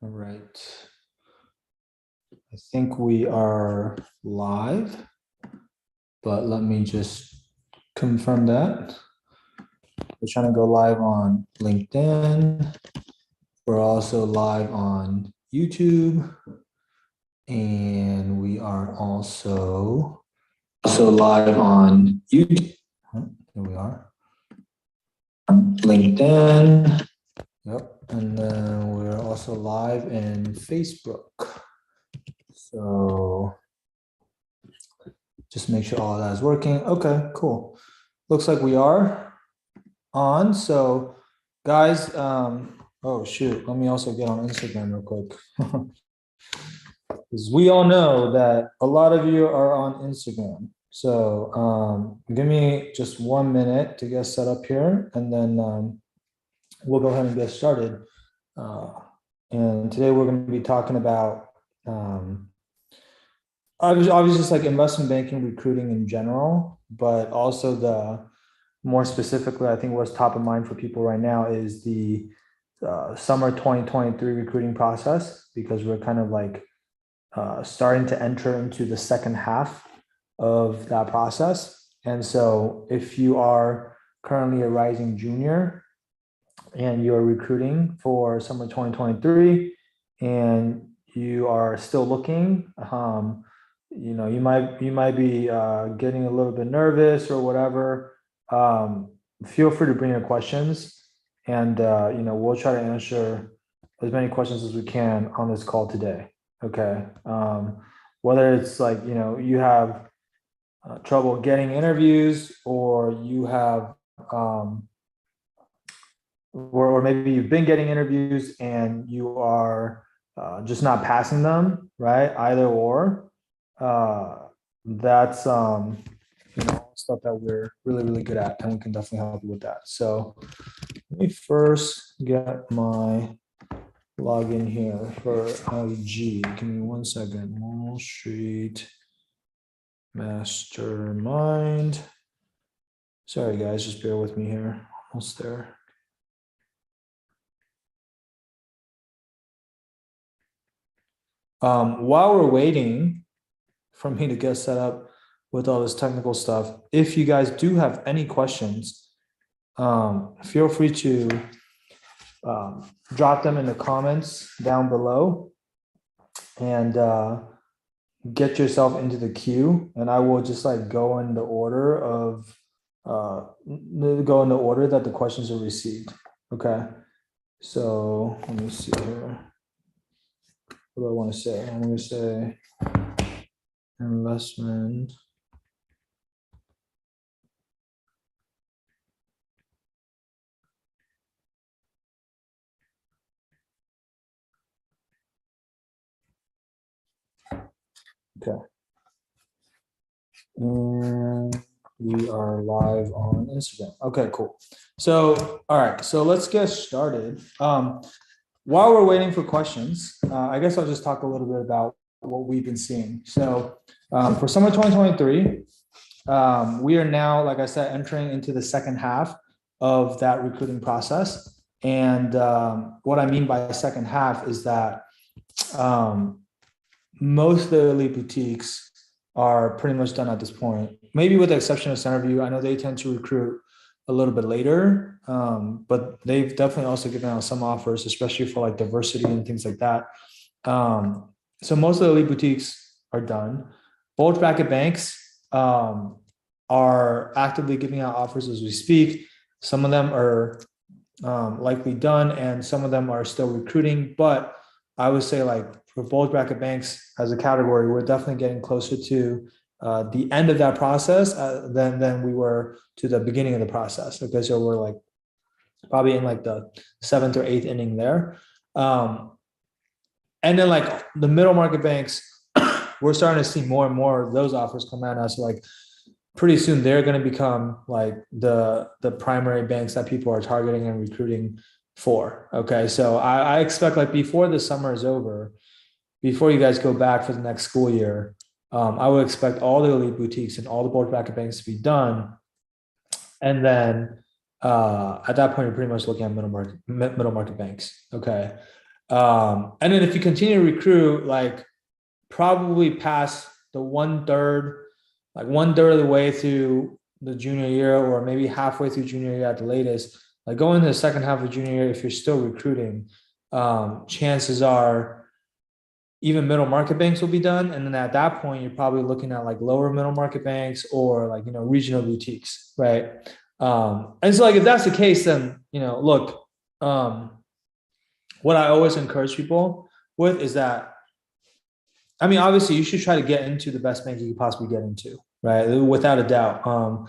All right. I think we are live, but let me just confirm that. We're trying to go live on LinkedIn. We're also live on YouTube. And we are also live on YouTube. Here we are. LinkedIn. Yep. And then we're also live in Facebook. So just make sure all of that is working. Okay, cool. Looks like we are on. So guys, oh shoot, let me also get on Instagram real quick. Because we all know that a lot of you are on Instagram. So give me just 1 minute to get set up here, and then we'll go ahead and get started. And today we're going to be talking about obviously just like investment banking, recruiting in general, but also the more specifically, I think what's top of mind for people right now is the summer 2023 recruiting process, because we're kind of like starting to enter into the second half of that process. And so if you are currently a rising junior and you're recruiting for summer 2023 and you are still looking, you might be getting a little bit nervous or whatever. Feel free to bring your questions, and we'll try to answer as many questions as we can on this call today. Okay. Whether it's like, you have trouble getting interviews, or you have, or maybe you've been getting interviews and you are just not passing them, right? Either or, that's, stuff that we're really, really good at, and we can definitely help you with that. So let me first get my login here for IG. Give me 1 second. Wall Street Mastermind. Sorry, guys, just bear with me here. Almost there. While we're waiting for me to get set up with all this technical stuff, if you guys do have any questions, feel free to drop them in the comments down below, and get yourself into the queue, and I will just like go in the order that the questions are received. Okay. So let me see here. What do I want to say? I'm going to say investment. Okay. And we are live on Instagram. Okay, cool. So, all right. So let's get started. While we're waiting for questions, I guess I'll just talk a little bit about what we've been seeing. So for summer 2023, we are now, like I said, entering into the second half of that recruiting process. And what I mean by second half is that most of the elite boutiques are pretty much done at this point, maybe with the exception of Centerview. I know they tend to recruit a little bit later, but they've definitely also given out some offers, especially for like diversity and things like that. So most of the elite boutiques are done. Bulge bracket banks are actively giving out offers as we speak. Some of them are likely done, and some of them are still recruiting. But I would say, like, for bulge bracket banks as a category, we're definitely getting closer to the end of that process than we were to the beginning of the process. Okay, so we're like probably in like the 7th or 8th inning there. And then like the middle market banks, we're starting to see more and more of those offers come at us. Like pretty soon they're going to become like the primary banks that people are targeting and recruiting for. Okay, so I expect, like, before the summer is over, before you guys go back for the next school year, I would expect all the elite boutiques and all the bulge bracket banks to be done. And then at that point, you're pretty much looking at middle market banks. Okay. And then if you continue to recruit, like probably past the one third of the way through the junior year, or maybe halfway through junior year at the latest, like going into the second half of junior year, if you're still recruiting, chances are even middle market banks will be done. And then at that point, you're probably looking at like lower middle market banks or like, regional boutiques, right? And so like, if that's the case, then, look, what I always encourage people with is that, I mean, obviously you should try to get into the best bank you could possibly get into, right? Without a doubt.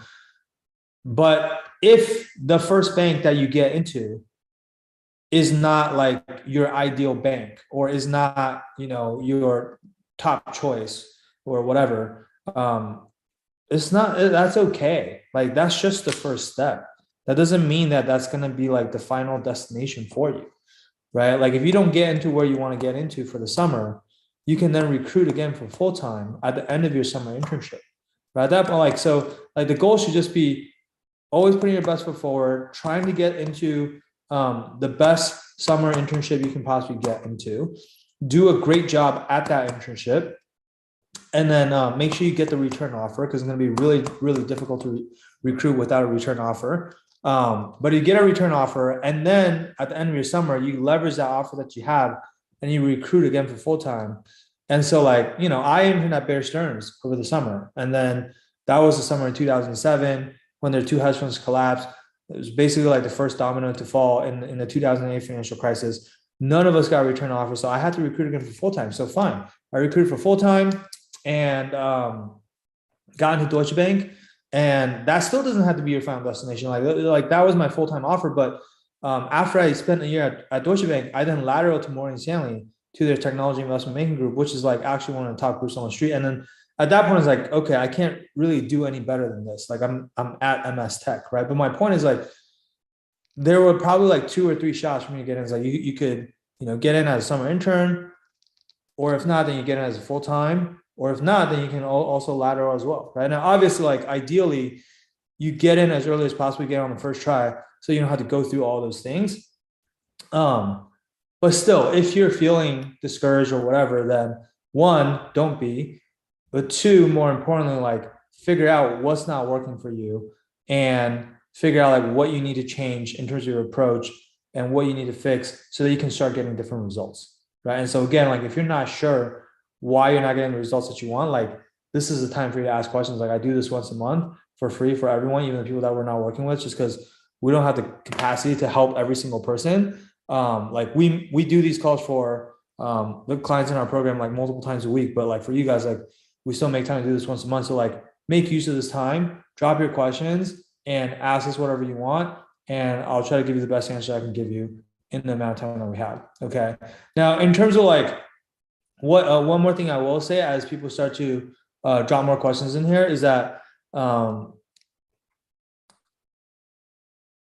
But if the first bank that you get into is not like your ideal bank, or is not, your top choice or whatever, it's not, that's okay. Like, that's just the first step. That doesn't mean that that's going to be like the final destination for you, right? Like, if you don't get into where you want to get into for the summer, you can then recruit again for full-time at the end of your summer internship, right? That, like, so like the goal should just be always putting your best foot forward, trying to get into the best summer internship you can possibly get into, do a great job at that internship, and then make sure you get the return offer, because it's going to be really, really difficult to recruit without a return offer. But you get a return offer, and then at the end of your summer, you leverage that offer that you have, and you recruit again for full time. And so, like, I interned at Bear Stearns over the summer, and then that was the summer in 2007 when their two hedge funds collapsed. It was basically like the first domino to fall in the 2008 financial crisis. None of us got a return offer, so I had to recruit again for full time. So fine, I recruited for full time and got into Deutsche Bank. And that still doesn't have to be your final destination. Like that was my full time offer. But after I spent a year at Deutsche Bank, I then lateraled to Morgan Stanley, to their technology investment banking group, which is like actually one of the top groups on the street. And then at that point, it's like, okay, I can't really do any better than this. Like, I'm at MS Tech, right? But my point is, like, there were probably like 2 or 3 shots for me to get in. It's like you could, get in as a summer intern, or if not, then you get in as a full time, or if not, then you can also lateral as well, right? Now, obviously, like, ideally, you get in as early as possible, get on the first try, so you don't have to go through all those things. But still, if you're feeling discouraged or whatever, then one, don't be. But two, more importantly, like, figure out what's not working for you, and figure out like what you need to change in terms of your approach and what you need to fix, so that you can start getting different results, right? And so again, like, if you're not sure why you're not getting the results that you want, like, this is the time for you to ask questions. Like, I do this once a month for free for everyone, even the people that we're not working with, just because we don't have the capacity to help every single person. Like, we do these calls for the clients in our program like multiple times a week, but like for you guys, like, we still make time to do this once a month. So like, make use of this time, drop your questions, and ask us whatever you want, and I'll try to give you the best answer I can give you in the amount of time that we have. Okay. Now, in terms of like what one more thing I will say as people start to drop more questions in here is that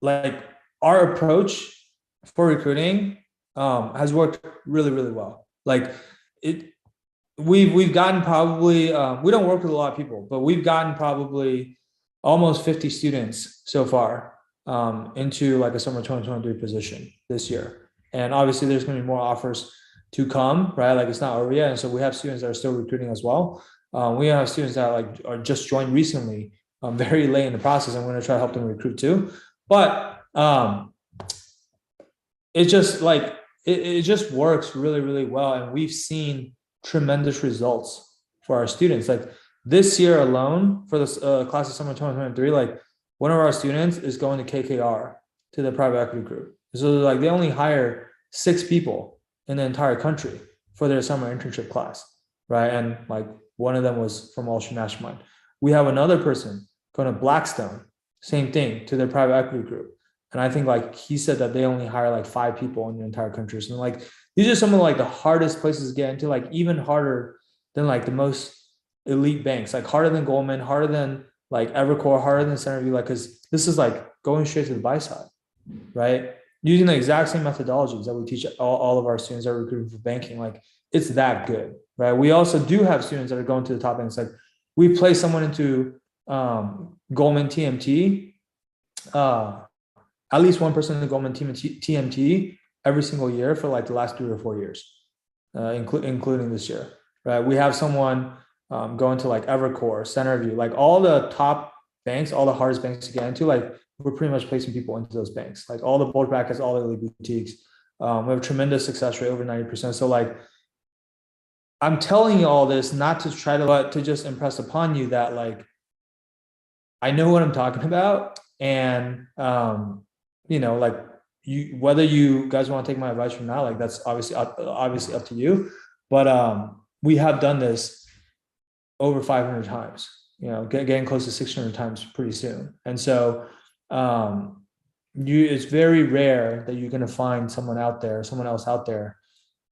like, our approach for recruiting has worked really, really well. Like, we've gotten probably we don't work with a lot of people, but we've gotten probably almost 50 students so far into like a summer 2023 position this year. And obviously there's going to be more offers to come, right? Like, it's not over yet. And so we have students that are still recruiting as well. We have students that like are just joined recently, very late in the process, and we're going to try to help them recruit too. But it just like, it just works really, really well. And we've seen tremendous results for our students. Like, this year alone, for this class of summer 2023, like, one of our students is going to KKR, to the private equity group. So like, they only hire 6 people in the entire country for their summer internship class, right? And like, one of them was from Wall Street Mastermind. We have another person going to Blackstone, same thing, to their private equity group. And I think like he said that they only hire like 5 people in the entire country. So like, these are some of like the hardest places to get into, like even harder than like the most elite banks, like harder than Goldman, harder than like Evercore, harder than Centerview, like, because this is like going straight to the buy side, right? Using the exact same methodologies that we teach all of our students that are recruiting for banking. Like, it's that good, right? We also do have students that are going to the top banks. Like, we place someone into Goldman TMT, at least one person in the Goldman TMT every single year for like the last 3 or 4 years, including this year, right? We have someone going to like Evercore, Centerview, like all the top banks, all the hardest banks to get into, like we're pretty much placing people into those banks, like all the bulge brackets, all the elite boutiques. We have a tremendous success rate, over 90%. So like, I'm telling you all this not to try to, but to just impress upon you that like, I know what I'm talking about. And, like whether you guys want to take my advice or not, like that's obviously up to you. But we have done this over 500 times, getting close to 600 times pretty soon. And so, it's very rare that you're going to find someone else out there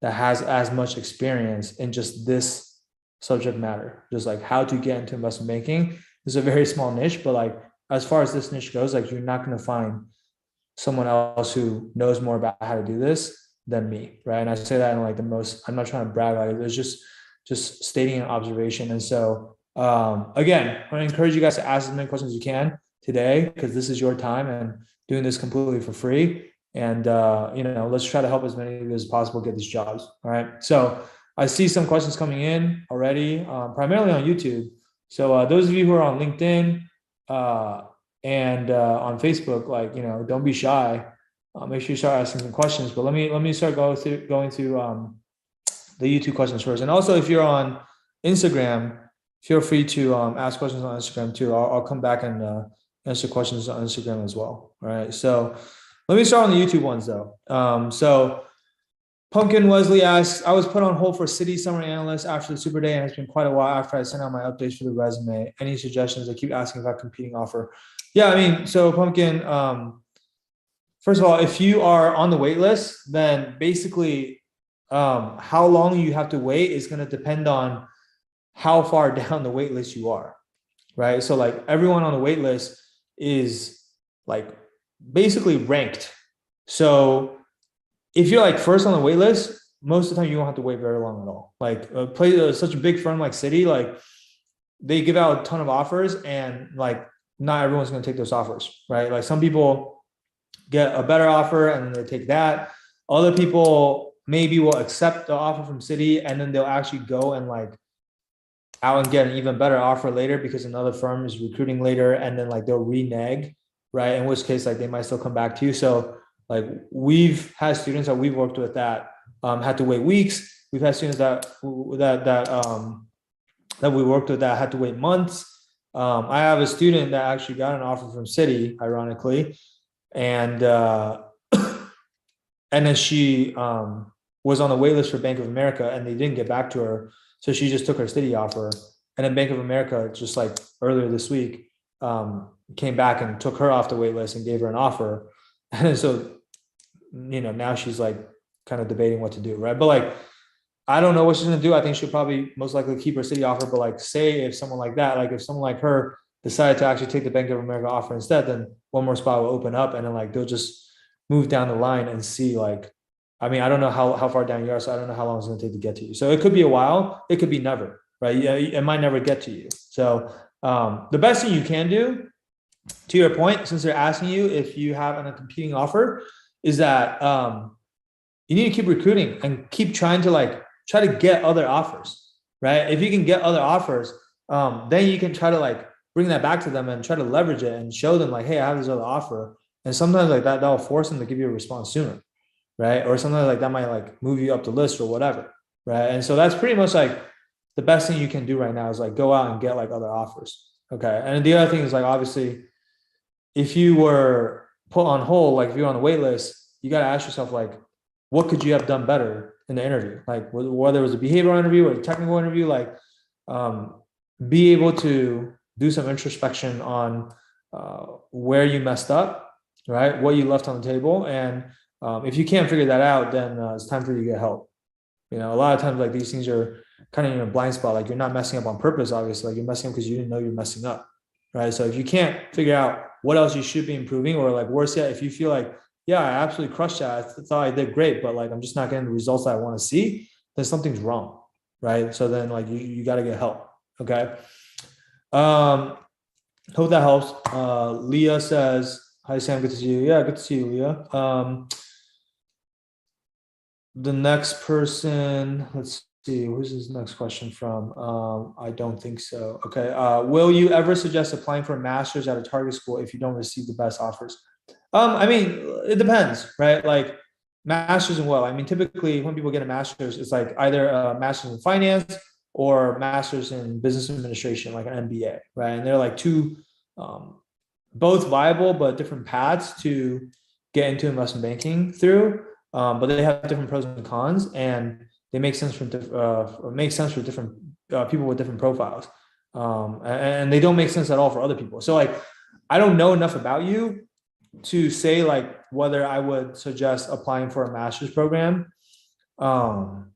that has as much experience in just this subject matter, just like how to get into investment banking. It's a very small niche, but like as far as this niche goes, like you're not going to find someone else who knows more about how to do this than me, right? And I say that in like the most, I'm not trying to brag, like it's just stating an observation. And so again, I encourage you guys to ask as many questions as you can today, because this is your time and doing this completely for free. And let's try to help as many of you as possible get these jobs. All right. So I see some questions coming in already, primarily on YouTube. So those of you who are on LinkedIn and on Facebook, like don't be shy. Make sure you start asking some questions. But let me start going through the YouTube questions first. And also, if you're on Instagram, feel free to ask questions on Instagram too. I'll come back and answer questions on Instagram as well. All right. So let me start on the YouTube ones though. So Pumpkin Wesley asks, I was put on hold for City Summer Analyst after the Super Day, and it's been quite a while after I sent out my updates for the resume. Any suggestions? I keep asking about competing offer. Yeah, I mean, so Pumpkin, first of all, if you are on the wait list, then basically how long you have to wait is going to depend on how far down the wait list you are, right? So like everyone on the wait list is like basically ranked. So if you're like first on the wait list, most of the time you won't have to wait very long at all. Like such a big firm like Citi, like they give out a ton of offers, and like not everyone's going to take those offers, right? Like some people get a better offer and then they take that. Other people maybe will accept the offer from Citi and then they'll actually go and like out and get an even better offer later because another firm is recruiting later, and then like they'll renege, right? In which case like they might still come back to you. So like we've had students that we've worked with that had to wait weeks. We've had students that we worked with that had to wait months. I have a student that actually got an offer from Citi, ironically, and then she was on the wait list for Bank of America, and they didn't get back to her, so she just took her Citi offer. And then Bank of America, just like earlier this week, came back and took her off the wait list and gave her an offer. And so, now she's like kind of debating what to do, right? But like, I don't know what she's gonna do. I think she'll probably most likely keep her Citi offer. But like, say if someone like that, like if someone like her decided to actually take the Bank of America offer instead, then one more spot will open up, and then like they'll just move down the line and see like, I mean, I don't know how far down you are, so I don't know how long it's gonna take to get to you. So it could be a while, it could be never, right? Yeah, it might never get to you. So the best thing you can do, to your point, since they're asking you if you have a competing offer, is that you need to keep recruiting and keep trying to get other offers, right? If you can get other offers, then you can try to like bring that back to them and try to leverage it and show them like, hey, I have this other offer. And sometimes like that'll force them to give you a response sooner, right? Or sometimes like that might like move you up the list or whatever, right? And so that's pretty much like the best thing you can do right now is like go out and get like other offers. Okay. And the other thing is like, obviously, if you were put on hold, like if you're on the wait list, you got to ask yourself, like, what could you have done better in the interview? Like whether it was a behavioral interview or a technical interview, like be able to do some introspection on where you messed up, right? What you left on the table. And if you can't figure that out, then it's time for you to get help. A lot of times like these things are kind of in a blind spot. Like you're not messing up on purpose, obviously. Like you're messing up because you didn't know you're messing up, right? So if you can't figure out what else you should be improving, or like worse yet, if you feel like, yeah, I absolutely crushed that, I thought I did great, but like I'm just not getting the results that I want to see, then something's wrong, right? So then like you got to get help. Okay. Hope that helps. Leah says, hi Sam, good to see you. Yeah, good to see you, Leah. The next person, let's see, who's this next question from? I don't think so. Okay. Will you ever suggest applying for a master's at a target school if you don't receive the best offers? I mean, it depends, right? Like masters in what? I mean, typically when people get a master's, it's like either a master's in finance or master's in business administration, like an MBA, right? And they're like two, um, both viable but different paths to get into investment banking through. But they have different pros and cons, and they make sense for different people with different profiles, and they don't make sense at all for other people. So like, I don't know enough about you to say like whether I would suggest applying for a master's program. Um,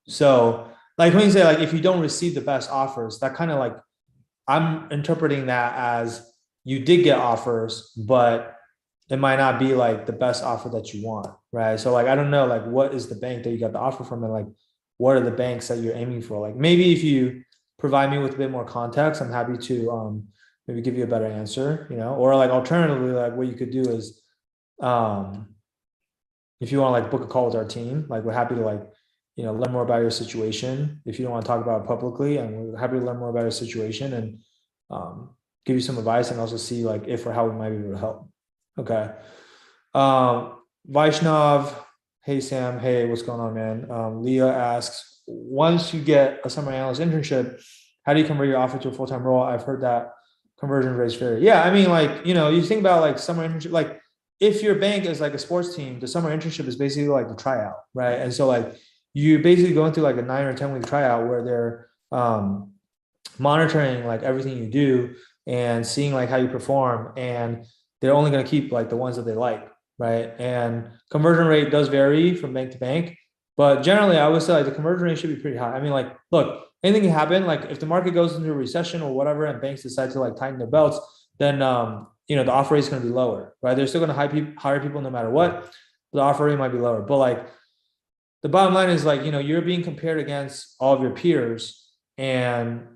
so like when you say like if you don't receive the best offers, that kind of like I'm interpreting that as you did get offers, but it might not be like the best offer that you want, right? So like I don't know like what is the bank that you got the offer from, and like what are the banks that you're aiming for? Like maybe if you provide me with a bit more context, I'm happy to maybe give you a better answer, or like alternatively, like what you could do is um if you want to like book a call with our team, like we're happy to like learn more about your situation if you don't want to talk about it publicly, and we're happy to learn more about your situation and give you some advice and also see like if or how we might be able to help. Okay. Vaishnav, hey Sam, hey, what's going on, man? Leah asks, once you get a summer analyst internship, how do you convert your offer to a full-time role? I've heard that conversion rates vary. Yeah, I mean, like, you think about like summer internship, like if your bank is like a sports team, the summer internship is basically like the tryout, right? And so like you basically going through like a 9 or 10 week tryout where they're monitoring like everything you do and seeing like how you perform, and they're only going to keep like the ones that they like, right? And conversion rate does vary from bank to bank, but generally I would say like the conversion rate should be pretty high. I mean, like, look, anything can happen. Like if the market goes into a recession or whatever and banks decide to like tighten their belts, then the offer rate is going to be lower, right? They're still going to hire people no matter what. The offer rate might be lower, but like the bottom line is like, you're being compared against all of your peers, and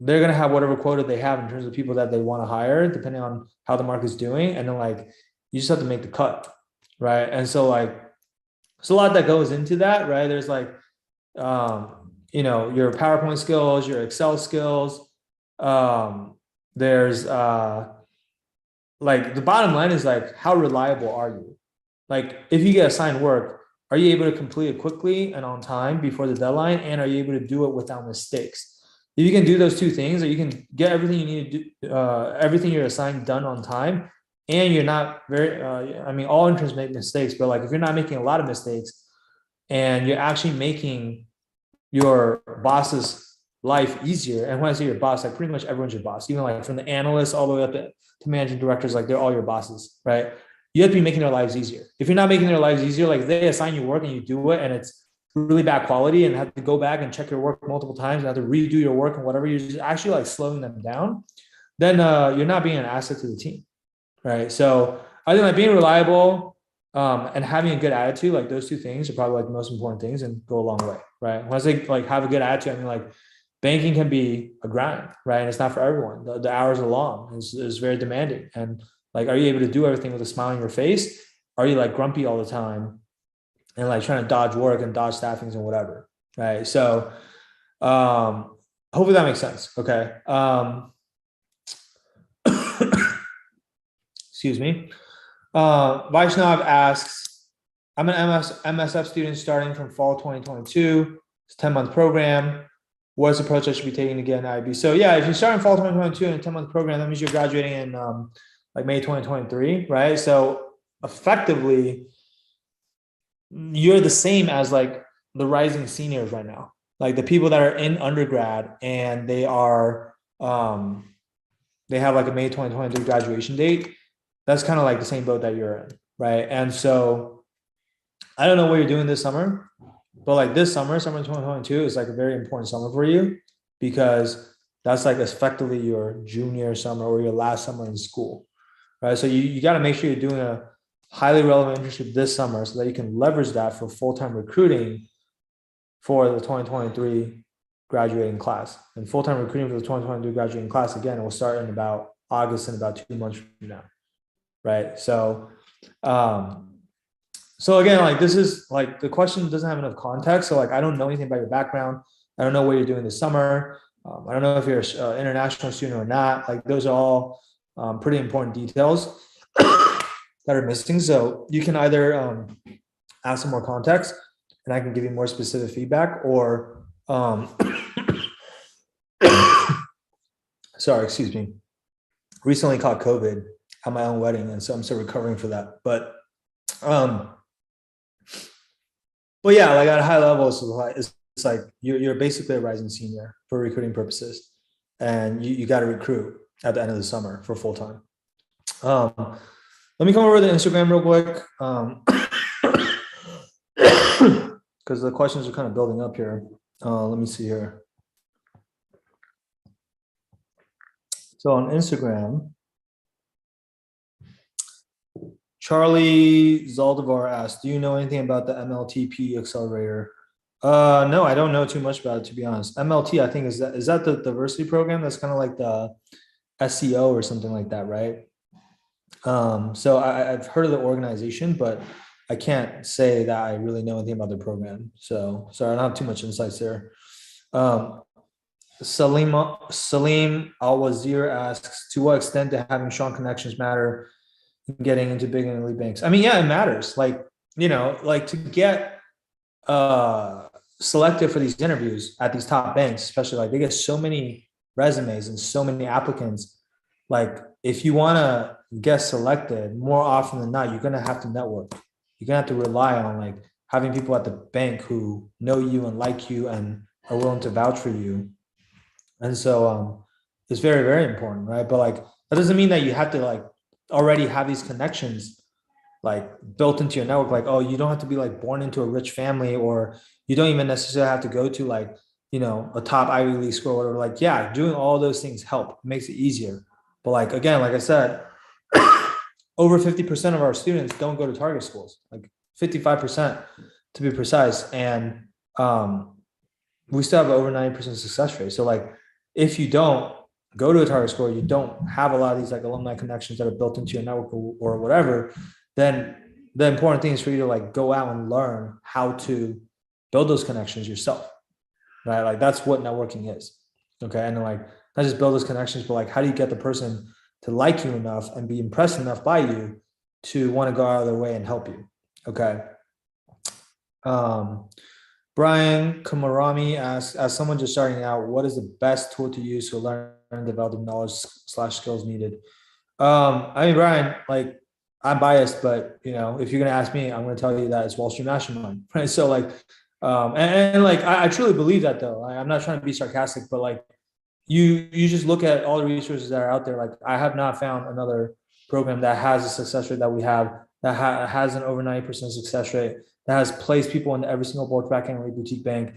they're going to have whatever quota they have in terms of people that they want to hire, depending on how the market's doing. And then like, you just have to make the cut. Right. And so like, there's a lot that goes into that, right? There's like, your PowerPoint skills, your Excel skills. There's like the bottom line is like, how reliable are you? Like if you get assigned work, are you able to complete it quickly and on time before the deadline? And are you able to do it without mistakes? If you can do those two things, or you can get everything you need to do, everything you're assigned done on time, and you're not very, I mean, all interns make mistakes, but like if you're not making a lot of mistakes and you're actually making your boss's life easier. And when I say your boss, like pretty much everyone's your boss, even like from the analysts all the way up to managing directors, like they're all your bosses, right? You have to be making their lives easier. If you're not making their lives easier, like they assign you work and you do it and it's really bad quality and have to go back and check your work multiple times and have to redo your work and whatever, you're just actually like slowing them down, then you're not being an asset to the team, right? So I think like being reliable and having a good attitude, like those two things are probably like the most important things and go a long way, right? When I say like have a good attitude, I mean like banking can be a grind, right? And it's not for everyone. The hours are long. It's very demanding. And like, are you able to do everything with a smile on your face? Are you like grumpy all the time and like trying to dodge work and dodge staffings and whatever, right? So hopefully that makes sense. Okay. Excuse me. Vaishnav asks, I'm an MSF student starting from fall 2022. It's a 10-month program. What's the approach I should be taking to get an IB? So yeah, if you start in fall 2022 in a 10-month program, that means you're graduating in like May 2023, right? So effectively, you're the same as like the rising seniors right now, like the people that are in undergrad and they are they have like a May 2023 graduation date. That's kind of like the same boat that you're in, right? And so I don't know what you're doing this summer, but like this summer 2022 is like a very important summer for you, because that's like effectively your junior summer or your last summer in school, right? So you got to make sure you're doing a highly relevant internship this summer so that you can leverage that for full-time recruiting for the 2023 graduating class. And full-time recruiting for the 2023 graduating class, again, it will start in about August, in about 2 months from now, right? So So again, like this is like the question doesn't have enough context. So like I don't know anything about your background. I don't know what you're doing this summer. I don't know if you're an international student or not. Like those are all pretty important details that are missing. So you can either ask some more context, and I can give you more specific feedback, or sorry, excuse me. Recently caught COVID at my own wedding, and so I'm still recovering for that. But yeah, like at a high level, it's like you're basically a rising senior for recruiting purposes, and you got to recruit at the end of the summer for full time. Let me come over to the Instagram real quick, because the questions are kind of building up here. Let me see here. So on Instagram, Charlie Zaldivar asked, do you know anything about the MLT PE accelerator? No, I don't know too much about it, to be honest. MLT, I think, is that the diversity program? That's kind of like the SEO or something like that, right? So I've heard of the organization, but I can't say that I really know anything about the program. So sorry, I don't have too much insights there. Salim Al-Wazir asks, to what extent do having strong connections matter in getting into big and elite banks? I mean, yeah, it matters. Like, like to get selected for these interviews at these top banks, especially, like they get so many resumes and so many applicants. Like if you want to get selected, more often than not, you're going to have to network. You're going to have to rely on like having people at the bank who know you and like you and are willing to vouch for you. And so it's very, very important, right? But like that doesn't mean that you have to like already have these connections like built into your network. Like, oh, you don't have to be like born into a rich family, or you don't even necessarily have to go to like, a top Ivy League school or whatever. Like, yeah, doing all those things help, makes it easier. But like, again, like I said, over 50% of our students don't go to target schools, like 55% to be precise. And we still have over 90% success rate. So like, if you don't go to a target school, you don't have a lot of these like alumni connections that are built into your network or whatever, then the important thing is for you to like go out and learn how to build those connections yourself, right? Like that's what networking is. Okay. And then like, not just build those connections, but like, how do you get the person to like you enough and be impressed enough by you to want to go out of their way and help you? Okay. Brian Kamarami asks, as someone just starting out, what is the best tool to use to learn and develop the knowledge / skills needed? I mean, Brian, like I'm biased, but if you're going to ask me, I'm going to tell you that it's Wall Street Mastermind, right? So like, and like, I truly believe that though. I'm not trying to be sarcastic, but like you just look at all the resources that are out there. Like I have not found another program that has a success rate that we have, that has an over 90% success rate, that has placed people in every single bulge bracket and boutique bank,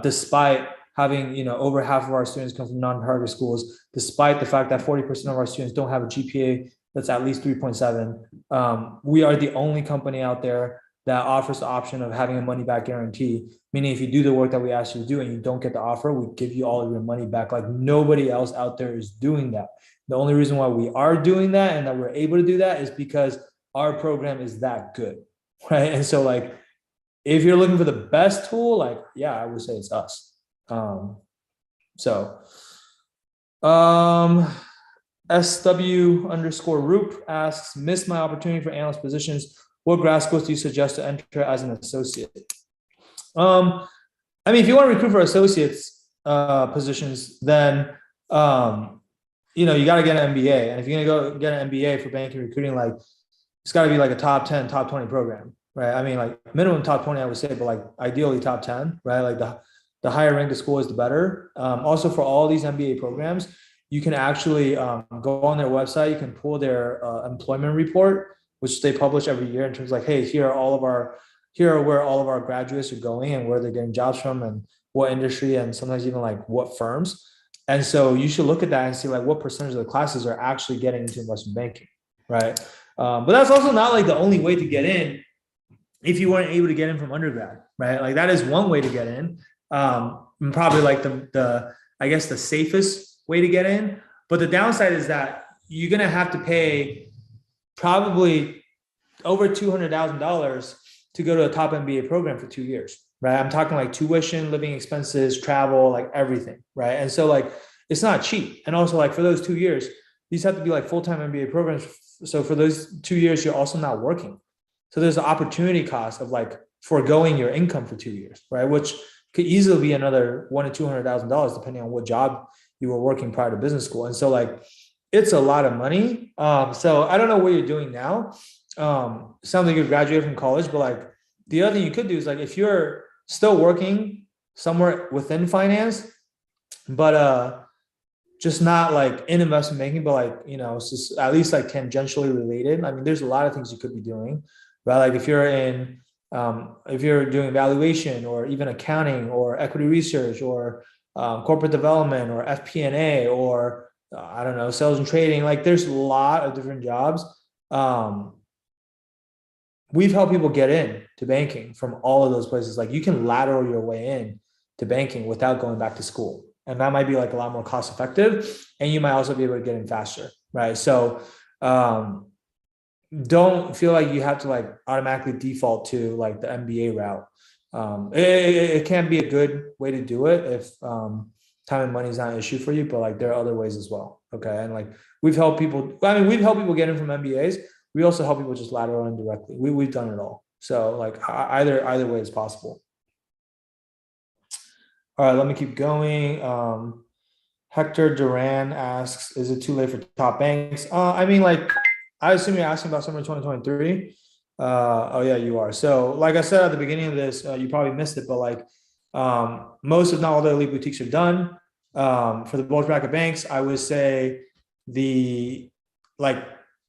despite having over half of our students come from non-target schools, despite the fact that 40% of our students don't have a GPA that's at least 3.7. We are the only company out there that offers the option of having a money back guarantee, meaning if you do the work that we ask you to do and you don't get the offer, we give you all of your money back. Like nobody else out there is doing that. The only reason why we are doing that and that we're able to do that is because our program is that good, right? And so like, if you're looking for the best tool, like, yeah, I would say it's us. SW_Roop asks, missed my opportunity for analyst positions. What grad schools do you suggest to enter as an associate? I mean, if you want to recruit for associates positions, then you got to get an MBA. And if you're going to go get an MBA for banking recruiting, like it's got to be like a top 10, top 20 program, right? I mean, like minimum top 20, I would say, but like ideally top 10, right? Like the higher ranked the school is, the better. Also for all these MBA programs, you can actually go on their website. You can pull their employment report, which they publish every year in terms of like, hey, here are where all of our graduates are going and where they're getting jobs from and what industry, and sometimes even like what firms. And so you should look at that and see like what percentage of the classes are actually getting into investment banking, right? But that's also not like the only way to get in if you weren't able to get in from undergrad, right? Like that is one way to get in. Probably like the I guess the safest way to get in. But the downside is that you're gonna have to pay probably over $200,000 to go to a top MBA program for 2 years, right? I'm talking like tuition, living expenses, travel, like everything, right? And so like it's not cheap. And also like for those 2 years, these have to be like full-time MBA programs. So for those 2 years, you're also not working. So there's an opportunity cost of like foregoing your income for 2 years, right? Which could easily be another $100,000 to $200,000 depending on what job you were working prior to business school. And so like it's a lot of money. So I don't know what you're doing now. Sounds like you graduated from college, but like the other thing you could do is like if you're still working somewhere within finance, but just not like in investment banking, but like, you know, it's just at least like tangentially related. I mean, there's a lot of things you could be doing, right? Like if you're doing valuation or even accounting or equity research or corporate development or FP&A or I don't know, sales and trading, like there's a lot of different jobs. We've helped people get in to banking from all of those places. Like you can lateral your way in to banking without going back to school. And that might be like a lot more cost effective. And you might also be able to get in faster, right? So don't feel like you have to like automatically default to like the MBA route. It can be a good way to do it if time and money is not an issue for you, but like there are other ways as well. Okay. And like we've helped people get in from MBAs. We also help people just lateral in directly. We've done it all. So like either way is possible. All right, let me keep going. Hector Duran asks, is it too late for top banks? I mean, like, I assume you're asking about summer 2023. Oh yeah, you are. So like I said at the beginning of this, you probably missed it, but like most if not all the elite boutiques are done. For the bulge bracket banks, I would say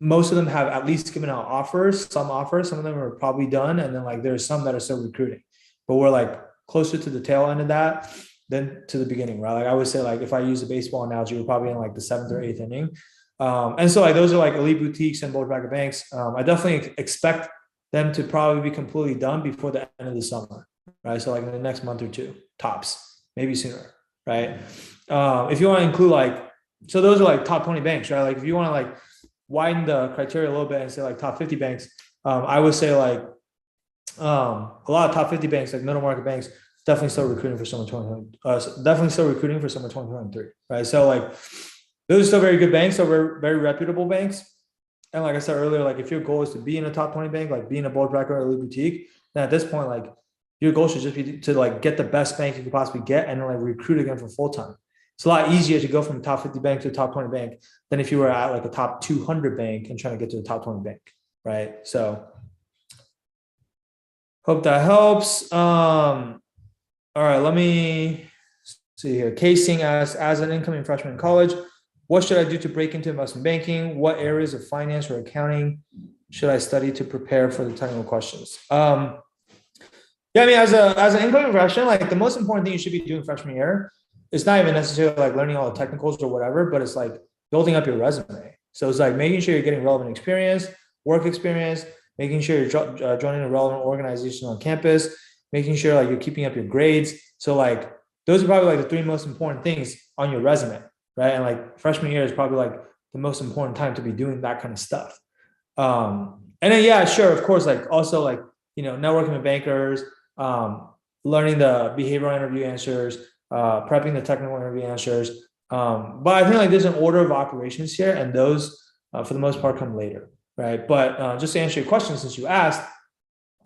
most of them have at least given out offers, some of them are probably done. And then like there's some that are still recruiting, but we're like closer to the tail end of that than to the beginning, right? Like I would say, like if I use a baseball analogy, we're probably in like the 7th or 8th inning. And so like those are like elite boutiques and bulge bracket banks. I definitely expect them to probably be completely done before the end of the summer, right? So like in the next month or two, tops, maybe sooner, right? If you want to include like, so those are like top 20 banks, right? Like if you want to like widen the criteria a little bit and say like top 50 banks, I would say like a lot of top 50 banks, like middle market banks, definitely still recruiting for summer 2020, definitely still recruiting for summer 2023, right? So like those are still very good banks, so very, very reputable banks. And like I said earlier, like if your goal is to be in a top 20 bank, like being a bulge bracket or elite boutique, then at this point, like your goal should just be to like get the best bank you could possibly get and then like recruit again for full time. It's a lot easier to go from a top 50 bank to a top 20 bank than if you were at like a top 200 bank and trying to get to the top 20 bank, right? So hope that helps. All right, let me see here. Casing as an incoming freshman in college, what should I do to break into investment banking? What areas of finance or accounting should I study to prepare for the technical questions? Yeah, I mean, as an incoming freshman, like the most important thing you should be doing freshman year, it's not even necessarily like learning all the technicals or whatever, but it's like building up your resume. So it's like making sure you're getting relevant experience, work experience, making sure you're joining a relevant organization on campus, making sure like you're keeping up your grades. So like those are probably like the 3 most important things on your resume, right? And like freshman year is probably like the most important time to be doing that kind of stuff. And then yeah, sure, of course, like also like, you know, networking with bankers, learning the behavioral interview answers, prepping the technical interview answers. But I think like there's an order of operations here, and those for the most part come later, right? But just to answer your question, since you asked,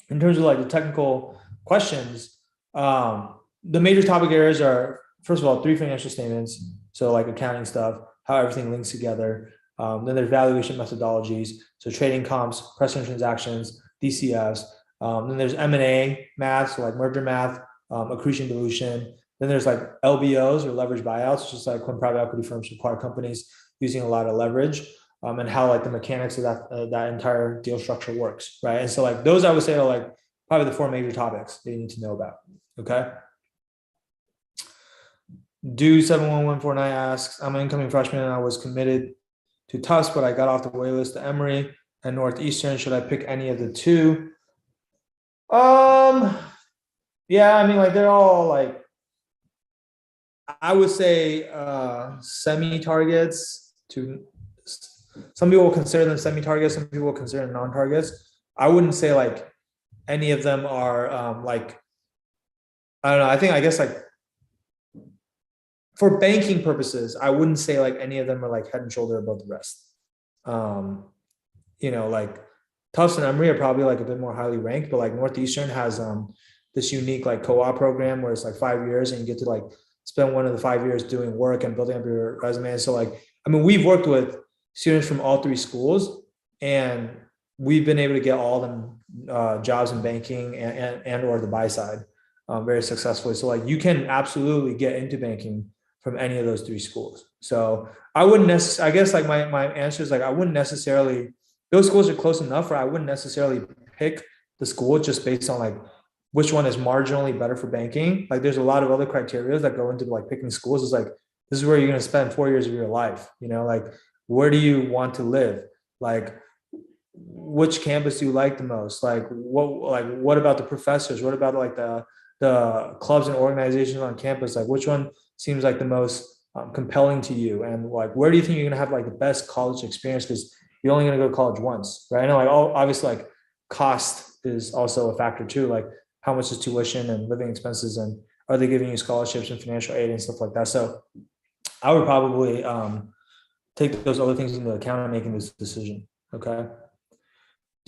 in terms of like the technical questions, the major topic areas are, first of all, 3 financial statements. So like accounting stuff, how everything links together. Then there's valuation methodologies. So trading comps, precedent transactions, DCFs. Then there's M&A math, so like merger math, accretion dilution. Then there's like LBOs or leverage buyouts, just like when private equity firms acquire companies using a lot of leverage, and how like the mechanics of that entire deal structure works, right? And so like those I would say are like probably the 4 major topics that you need to know about. Okay. Do 71149 asks, I'm an incoming freshman and I was committed to tufts, but I got off the waitlist to Emory and Northeastern. Should I pick any of the 2? Yeah, I mean, like they're all like, I would say semi-targets. To some people will consider them semi-targets, some people will consider them non-targets. I wouldn't say like any of them are like, I don't know. I guess like for banking purposes, I wouldn't say like any of them are like head and shoulder above the rest. Um, like Tufts and Emory are probably like a bit more highly ranked, but like Northeastern has this unique like co-op program where it's like 5 years and you get to like spend one of the 5 years doing work and building up your resume. So like, I mean, we've worked with students from all three schools and we've been able to get all of them jobs in banking and or the buy side very successfully. So like you can absolutely get into banking from any of those three schools. So I wouldn't necessarily, I guess like my answer is like, I wouldn't necessarily, those schools are close enough where I wouldn't necessarily pick the school just based on like which one is marginally better for banking. Like there's a lot of other criteria that go into like picking schools. It's like, this is where you're going to spend 4 years of your life, like where do you want to live? Like which campus do you like the most? Like what about the professors? What about like the clubs and organizations on campus? Like which one seems like the most compelling to you? And like where do you think you're going to have like the best college experience? Because you're only going to go to college once, right? I know like obviously like cost is also a factor too. Like how much is tuition and living expenses, and are they giving you scholarships and financial aid and stuff like that? So I would probably take those other things into account in making this decision. Okay.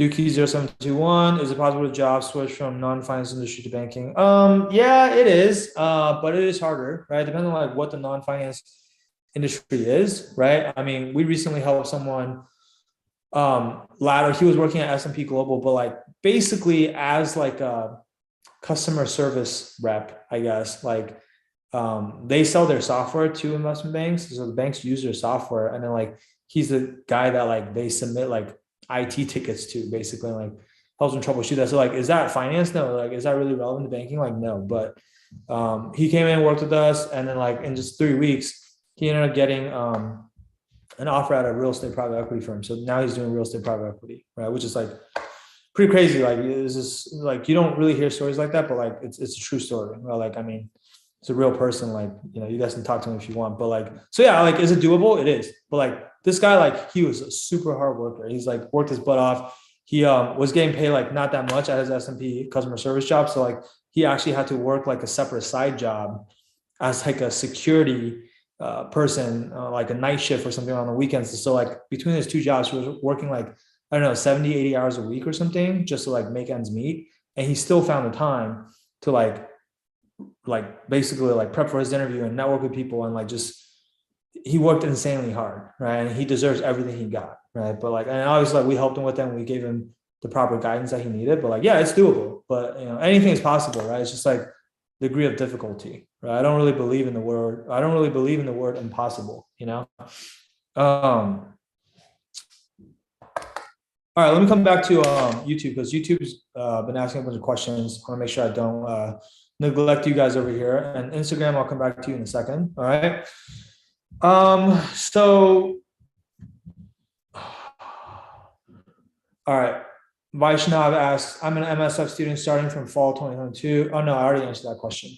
Dookie 0721, is it possible to job switch from non-finance industry to banking? Yeah, it is, but it is harder, right? Depending on like what the non-finance industry is, right? I mean, we recently helped someone ladder. He was working at S&P Global, but like basically as like a customer service rep, I guess. Like they sell their software to investment banks, so the banks use their software, and then like he's the guy that like they submit like IT tickets to, basically, like helps them troubleshoot that. So like, is that finance? No. Like, is that really relevant to banking? Like, no. But he came in, worked with us, and then like in just 3 weeks, he ended up getting an offer at a real estate private equity firm. So now he's doing real estate private equity, right? Which is like pretty crazy. Like, it's just like you don't really hear stories like that, but like it's a true story. Right? Like, I mean, it's a real person. Like, you guys can talk to him if you want. But like, so yeah, like, is it doable? It is. But like, this guy, like, he was a super hard worker. He's like worked his butt off. He was getting paid like not that much at his S&P customer service job. So like, he actually had to work like a separate side job as like a security person, like a night shift or something on the weekends. So like between his two jobs, he was working like, I don't know, 70, 80 hours a week or something just to like make ends meet. And he still found the time to like basically like prep for his interview and network with people, and like just he worked insanely hard, right? And he deserves everything he got, right? But like, and obviously like we helped him with them, we gave him the proper guidance that he needed. But like, yeah, it's doable. But anything is possible, right? It's just like degree of difficulty, right? I don't really believe in the word impossible, All right, let me come back to YouTube, because YouTube's been asking a bunch of questions. I want to make sure I don't neglect you guys over here. And Instagram, I'll come back to you in a second. All right. So, all right. Vaishnav asks, I'm an MSF student starting from fall 2022. Oh, no, I already answered that question.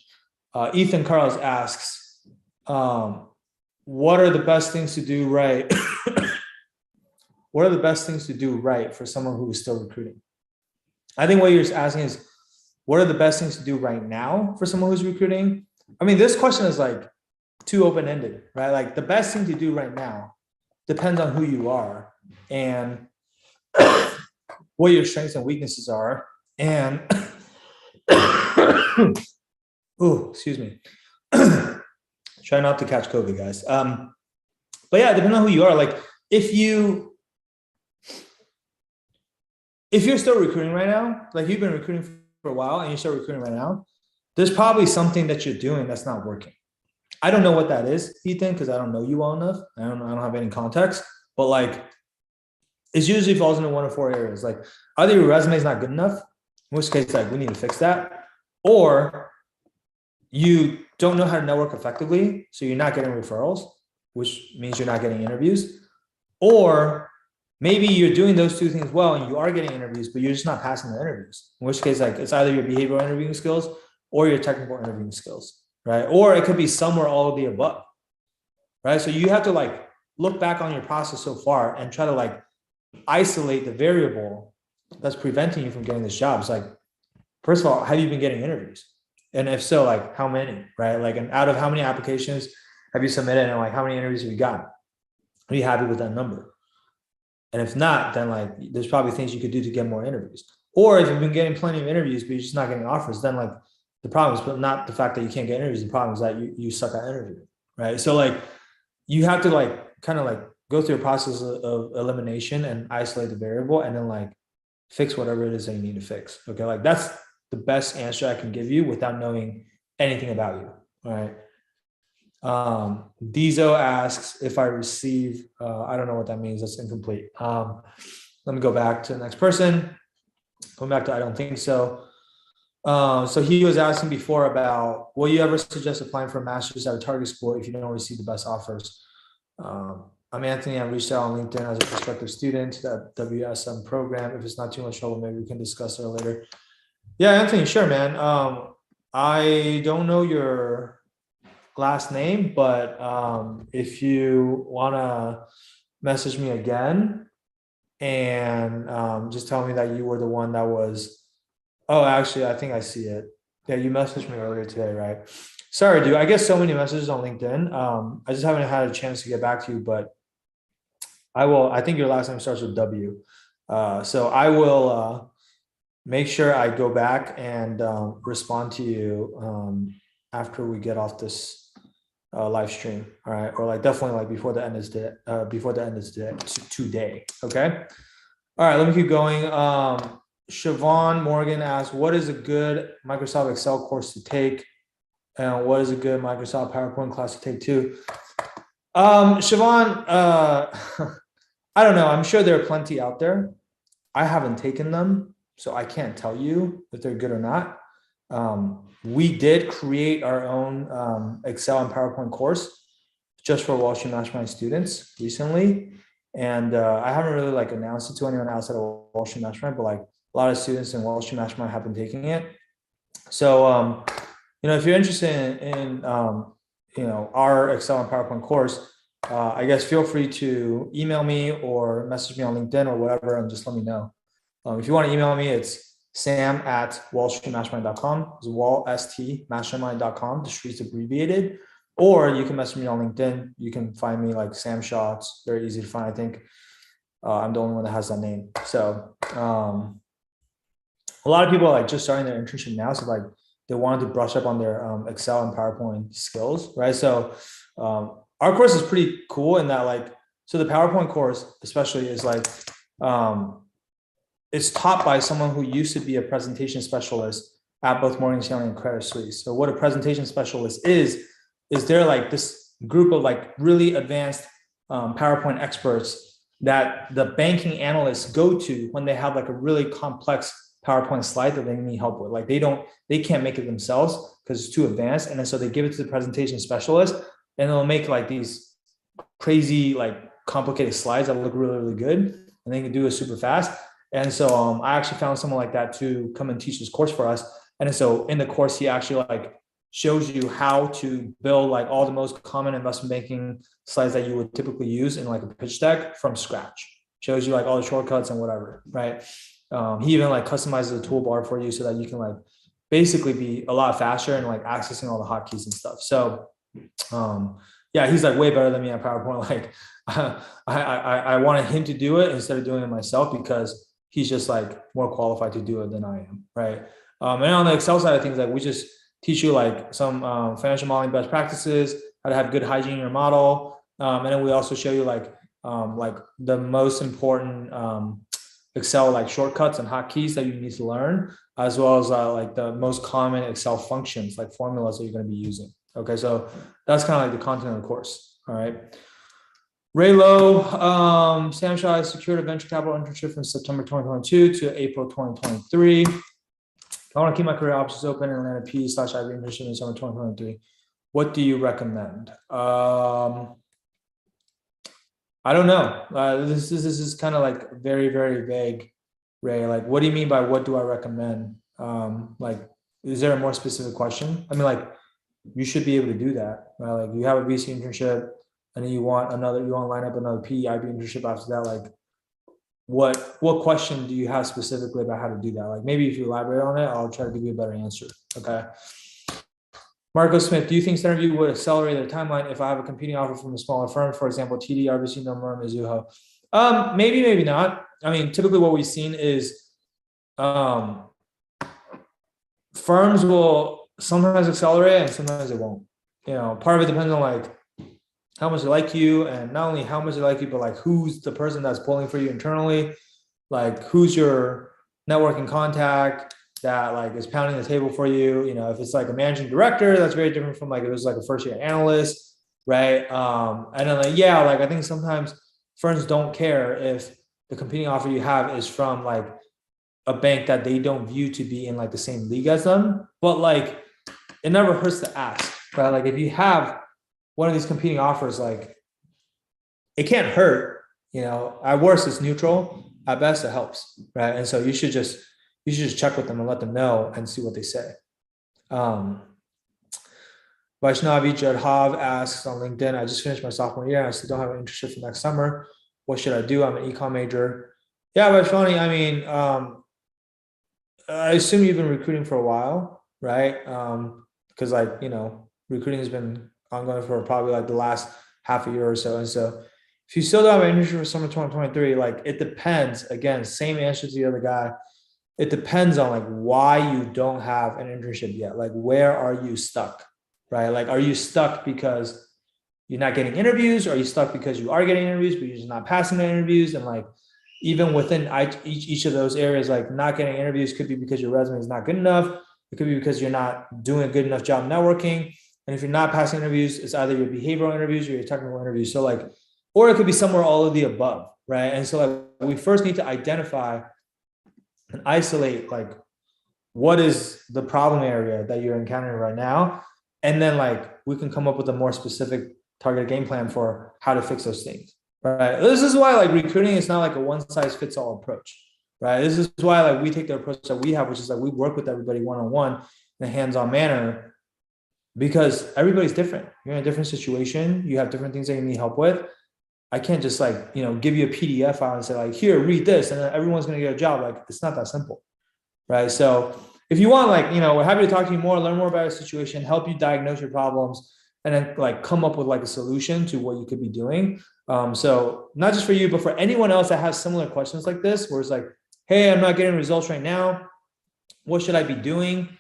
Ethan Carlos asks, what are the best things to do right? What are the best things to do right for someone who is still recruiting? I think what you're asking is, what are the best things to do right now for someone who's recruiting? I mean, this question is like too open-ended, right? Like the best thing to do right now depends on who you are and what your strengths and weaknesses are. And oh, excuse me. Try not to catch COVID, guys. But yeah, depending on who you are, like if you're still recruiting right now, like you've been recruiting for a while and you're still recruiting right now, there's probably something that you're doing that's not working. I don't know what that is, Ethan, because I don't know you well enough. I don't have any context, but like it usually falls into one of four areas. Like either your resume is not good enough, in which case like we need to fix that, or you don't know how to network effectively, so you're not getting referrals, which means you're not getting interviews, or maybe you're doing those two things well and you are getting interviews, but you're just not passing the interviews, in which case like it's either your behavioral interviewing skills or your technical interviewing skills, right? Or it could be somewhere all of the above, right? So you have to like look back on your process so far and try to like isolate the variable that's preventing you from getting this job. It's like, first of all, have you been getting interviews? And if so, like how many, right? Like, and out of how many applications have you submitted, and like how many interviews have you gotten? Are you happy with that number? And if not, then like there's probably things you could do to get more interviews. Or if you've been getting plenty of interviews, but you're just not getting offers, then like the problem is not the fact that you can't get interviews. The problem is that you suck at interviewing, right? So like you have to like kind of like go through a process of elimination and isolate the variable, and then like fix whatever it is that you need to fix. Okay, like that's the best answer I can give you without knowing anything about you. All right. Dizo asks if I receive, I don't know what that means. That's incomplete. Let me go back to the next person. Going back to, I don't think so. So he was asking before about, will you ever suggest applying for a master's at a target school if you don't receive the best offers? I'm Anthony. I reached out on LinkedIn as a prospective student to that WSM program. If it's not too much trouble, maybe we can discuss it later. Yeah, Anthony, sure, man. I don't know your last name, but if you want to message me again and just tell me that you were the one that was, oh, actually, I think I see it. Yeah, you messaged me earlier today, right? Sorry, dude. I get so many messages on LinkedIn. I just haven't had a chance to get back to you, but I will. I think your last name starts with W. So I will make sure I go back and respond to you after we get off this live stream. All right, or like definitely like before the end is today. Okay. All right. Let me keep going. Siobhan Morgan asks, what is a good Microsoft Excel course to take? And what is a good Microsoft PowerPoint class to take too? Siobhan, I don't know. I'm sure there are plenty out there. I haven't taken them, so I can't tell you if they're good or not. We did create our own Excel and PowerPoint course just for Wall Street Mastermind students recently. And I haven't really like announced it to anyone outside of Wall Street Mastermind, but like a lot of students in Wall Street Mastermind have been taking it. So, you know, if you're interested in you know, our Excel and PowerPoint course, I guess feel free to email me or message me on LinkedIn or whatever, and just let me know. If you want to email me, it's sam@wallstreetmastermind.com. It's wallstmastermind.com. The street's abbreviated. Or you can message me on LinkedIn. You can find me like Sam Shaw. It's very easy to find. I think I'm the only one that has that name. So a lot of people are like just starting their internship now. So like they wanted to brush up on their Excel and PowerPoint skills, right? So our course is pretty cool in that like, so the PowerPoint course especially is like, it's taught by someone who used to be a presentation specialist at both Morgan Stanley and Credit Suisse. So what a presentation specialist is they're like this group of like really advanced PowerPoint experts that the banking analysts go to when they have like a really complex PowerPoint slide that they need help with. Like they can't make it themselves because it's too advanced. And then so they give it to the presentation specialist, and they'll make like these crazy, like complicated slides that look really, really good. And they can do it super fast. And so I actually found someone like that to come and teach this course for us. And so in the course, he actually like shows you how to build like all the most common investment banking slides that you would typically use in like a pitch deck from scratch. Shows you like all the shortcuts and whatever, right? He even like customizes the toolbar for you so that you can like basically be a lot faster and like accessing all the hotkeys and stuff. So yeah, he's like way better than me at PowerPoint. Like I wanted him to do it instead of doing it myself because he's just like more qualified to do it than I am, right? And on the Excel side of things, like we just teach you like some financial modeling best practices, how to have good hygiene in your model, and then we also show you like the most important Excel like shortcuts and hotkeys that you need to learn, as well as like the most common Excel functions, like formulas that you're going to be using. Okay, so that's kind of like the content of the course. All right. Ray Lowe, Sam Shaw secured a venture capital internship from September 2022 to April 2023. I want to keep my career options open and land a PE/IB internship in summer 2023. What do you recommend? I don't know. This is kind of like very, very vague, Ray. Like, what do you mean by what do I recommend? Like, is there a more specific question? I mean, like, you should be able to do that, right? Like, you have a VC internship, and then you want to line up another PE/IB internship after that. Like, what question do you have specifically about how to do that? Like maybe if you elaborate on it, I'll try to give you a better answer. Okay. Marco Smith, do you think Centerview would accelerate their timeline if I have a competing offer from a smaller firm, for example, TD, RBC, Nomura, Mizuho? Maybe, maybe not. I mean, typically what we've seen is firms will sometimes accelerate and sometimes it won't. You know, part of it depends on like how much they like you, and not only how much they like you, but like who's the person that's pulling for you internally, like who's your networking contact that like is pounding the table for you. You know, if it's like a managing director, that's very different from like if it was like a first year analyst, right? And then like, yeah, like I think sometimes firms don't care if the competing offer you have is from like a bank that they don't view to be in like the same league as them, but like it never hurts to ask, right? Like if you have one of these competing offers, like it can't hurt, you know, at worst it's neutral, at best it helps, right? And so you should just check with them and let them know and see what they say. Vaishnavi Jadhav asks on LinkedIn, I just finished my sophomore year and I still don't have an internship for next summer. What should I do? I'm an econ major. Yeah, Vaishnavi, I mean, I assume you've been recruiting for a while, right? Because like, you know, recruiting has been ongoing for probably like the last half a year or so. And so if you still don't have an internship for summer 2023, like it depends. Again, same answer to the other guy. It depends on like why you don't have an internship yet. Like where are you stuck, right? Like are you stuck because you're not getting interviews? Or are you stuck because you are getting interviews, but you're just not passing the interviews? And like even within each of those areas, like not getting interviews could be because your resume is not good enough. It could be because you're not doing a good enough job networking. And if you're not passing interviews, it's either your behavioral interviews or your technical interviews. So like, or it could be somewhere all of the above, right? And so like we first need to identify and isolate like what is the problem area that you're encountering right now. And then like we can come up with a more specific targeted game plan for how to fix those things, right? This is why like recruiting is not like a one size fits all approach, right? This is why like we take the approach that we have, which is like we work with everybody one-on-one in a hands-on manner, because everybody's different. You're in a different situation. You have different things that you need help with. I can't just like, you know, give you a PDF file and say like, here, read this, and then everyone's going to get a job. Like it's not that simple, right? So if you want, like, you know, we're happy to talk to you more, learn more about your situation, help you diagnose your problems, and then like come up with like a solution to what you could be doing. So not just for you, but for anyone else that has similar questions like this, where it's like, hey, I'm not getting results right now. What should I be doing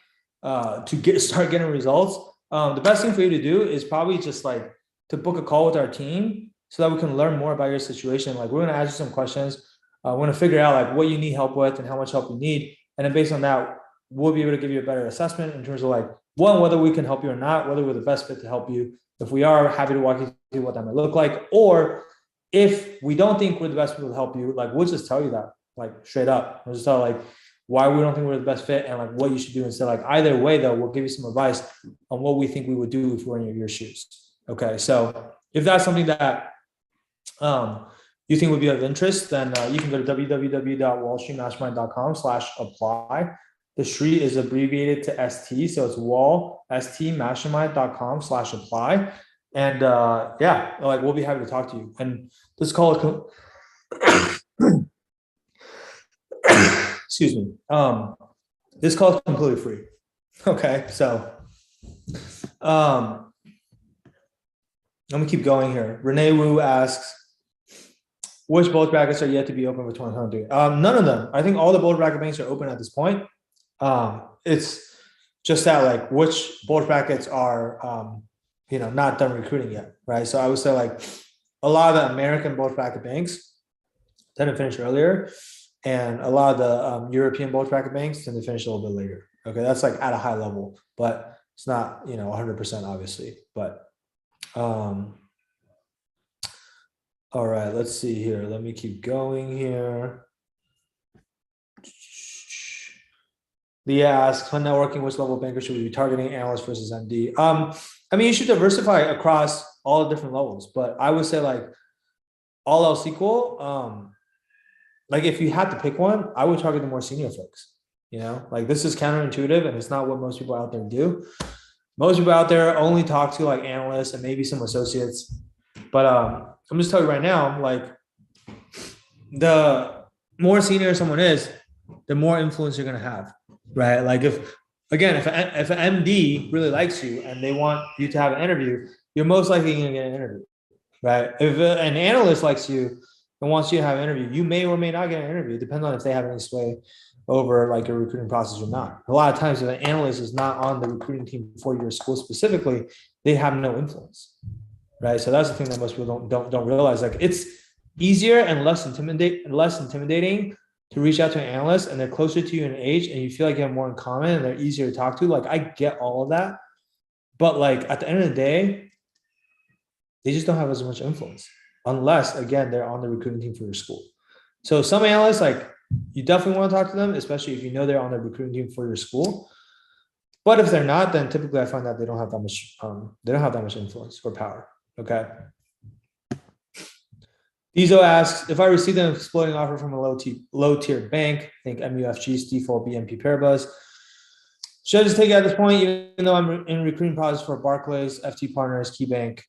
to start getting results? The best thing for you to do is probably just like to book a call with our team so that we can learn more about your situation. Like we're going to ask you some questions. We're going to figure out like what you need help with and how much help you need. And then based on that, we'll be able to give you a better assessment in terms of like, one, whether we can help you or not, whether we're the best fit to help you. If we are, happy to walk you through what that might look like. Or if we don't think we're the best people to help you, like we'll just tell you that, like straight up. We'll just tell like why we don't think we're the best fit and like what you should do instead. Like either way though, we'll give you some advice on what we think we would do if we're in your shoes. Okay. So if that's something that you think would be of interest, then you can go to www.wallstreetmastermind.com/apply. The street is abbreviated to ST. So it's wallstmastermind.com/apply. And yeah, like we'll be happy to talk to you. And this call excuse me. This call is completely free. Okay. So let me keep going here. Renee Wu asks, which bulge brackets are yet to be open for 2023? None of them. I think all the bulge bracket banks are open at this point. It's just that like which bulge brackets are you know, not done recruiting yet, right? So I would say like a lot of the American bulge bracket banks tend to finish earlier, and a lot of the European bulge bracket banks tend to finish a little bit later. Okay, that's like at a high level, but it's not, you know, 100% obviously. But all right, let's see here. Let me keep going here. Leah asks, when networking, which level banker should we be targeting, analyst versus MD? I mean, you should diversify across all the different levels, but I would say like all else equal, like if you had to pick one, I would target the more senior folks. You know, like this is counterintuitive and it's not what most people out there do. Most people out there only talk to like analysts and maybe some associates. But I'm just telling you right now, like the more senior someone is, the more influence you're going to have, right? Like if an MD really likes you and they want you to have an interview, you're most likely going to get an interview, right? If an analyst likes you and wants you to have an interview, you may or may not get an interview. It depends on if they have any sway over like your recruiting process or not. A lot of times if an analyst is not on the recruiting team for your school specifically, they have no influence, right? So that's the thing that most people don't realize. Like it's easier and less intimidating to reach out to an analyst, and they're closer to you in age and you feel like you have more in common and they're easier to talk to. Like I get all of that, but like at the end of the day, they just don't have as much influence unless again they're on the recruiting team for your school. So some analysts, like you definitely want to talk to them, especially if you know they're on the recruiting team for your school. But if they're not, then typically I find that they don't have that much influence or power. Okay. Dizo asks, if I receive an exploding offer from a low-tier bank, think MUFG, Stifel, BNP Paribas, should I just take it at this point, even though I'm in recruiting process for Barclays, FT Partners, KeyBank?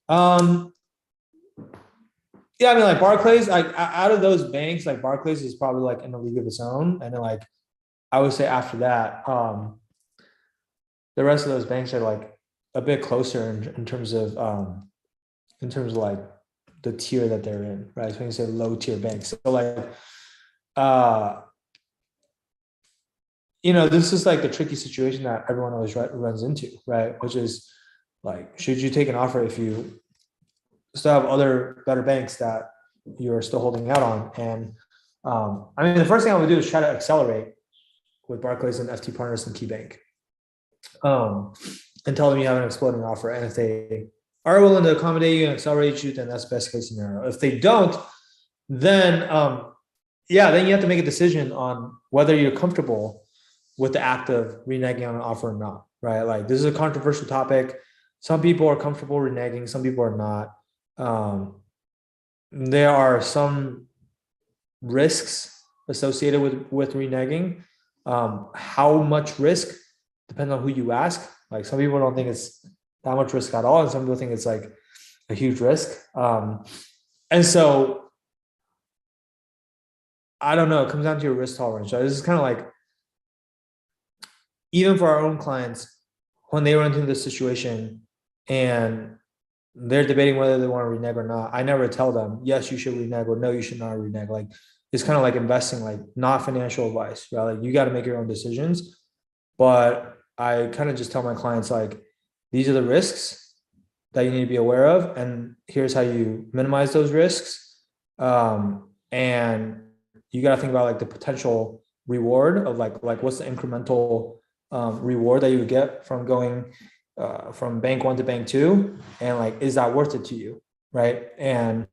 Yeah, I mean, like Barclays, like out of those banks, like Barclays is probably like in a league of its own. And then like, I would say after that, the rest of those banks are like a bit closer in terms of like the tier that they're in, right? So when you say low tier banks, so like, this is like the tricky situation that everyone always runs into, right? Which is like, should you take an offer if you still have other better banks that you're still holding out on? And I mean, the first thing I would do is try to accelerate with Barclays and FT Partners and KeyBank, and tell them you have an exploding offer. And if they are willing to accommodate you and accelerate you, then that's best case scenario. If they don't, then then you have to make a decision on whether you're comfortable with the act of reneging on an offer or not, right? Like this is a controversial topic. Some people are comfortable reneging, some people are not. There are some risks associated with reneging. How much risk depends on who you ask. Like some people don't think it's that much risk at all, and some people think it's like a huge risk. And so I don't know, it comes down to your risk tolerance. Right? This is kind of like, even for our own clients, when they run into this situation and they're debating whether they want to renege or not, I never tell them, yes, you should renege, or no, you should not renege. Like it's kind of like investing, like not financial advice, right? Like you got to make your own decisions. But I kind of just tell my clients, like, these are the risks that you need to be aware of, and here's how you minimize those risks. And you got to think about like the potential reward of like what's the incremental reward that you would get from going from bank one to bank two, and like, is that worth it to you, right? And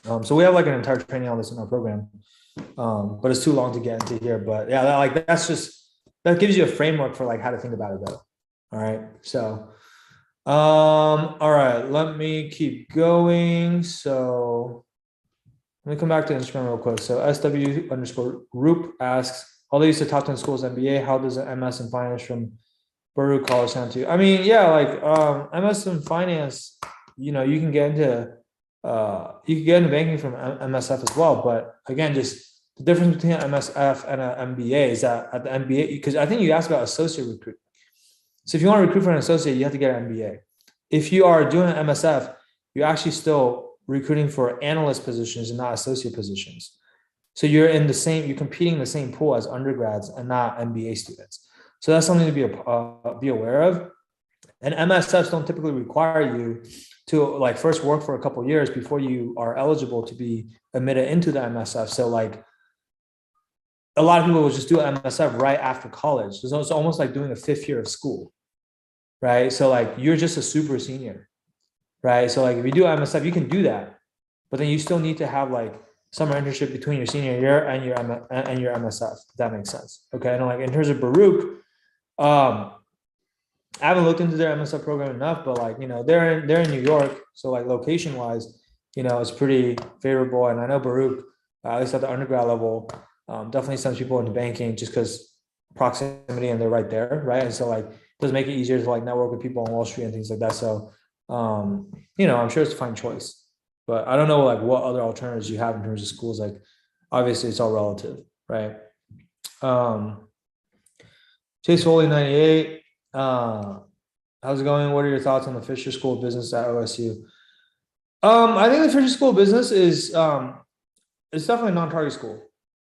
so we have like an entire training on this in our program, but it's too long to get into here. But yeah, that gives you a framework for like how to think about it though. All right, so all right, let me keep going. So let me come back to Instagram real quick. So SW_group asks, although you said top 10 schools MBA, how does an MS in finance from Baruch College sound to you? I mean, yeah, like MS in finance, you can get into banking from MSF as well. But again, just the difference between an MSF and an MBA is that at the MBA, because I think you asked about associate recruit. So if you want to recruit for an associate, you have to get an MBA. If you are doing an MSF, you're actually still recruiting for analyst positions and not associate positions. So you're competing in the same pool as undergrads and not MBA students. So that's something to be aware of. And MSFs don't typically require you to like first work for a couple of years before you are eligible to be admitted into the MSF. So like a lot of people will just do an MSF right after college. So it's almost like doing a 5th year of school, right? So like you're just a super senior, right? So like if you do MSF, you can do that, but then you still need to have like summer internship between your senior year and your MSF, if that makes sense. Okay, and like in terms of Baruch, I haven't looked into their MSF program enough, but like they're in New York, so like location wise, it's pretty favorable. And I know Baruch, at least at the undergrad level, definitely sends people into banking just because proximity and they're right there, right? And so like it does make it easier to like network with people on Wall Street and things like that. So I'm sure it's a fine choice, but I don't know like what other alternatives you have in terms of schools like obviously it's all relative, right? Chase Foley 98. How's it going? What are your thoughts on the Fisher School of Business at OSU? I think the Fisher School of Business is it's definitely a non-target school.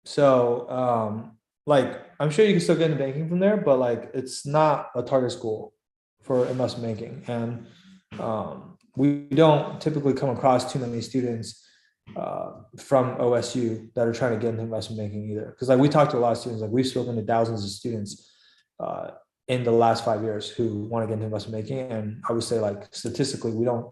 So like I'm sure you can still get into banking from there, but like it's not a target school for investment banking. And we don't typically come across too many students from OSU that are trying to get into investment banking either. Because like we talked to a lot of students, like we've spoken to thousands of students in the last 5 years who want to get into investment banking. And I would say like statistically, we don't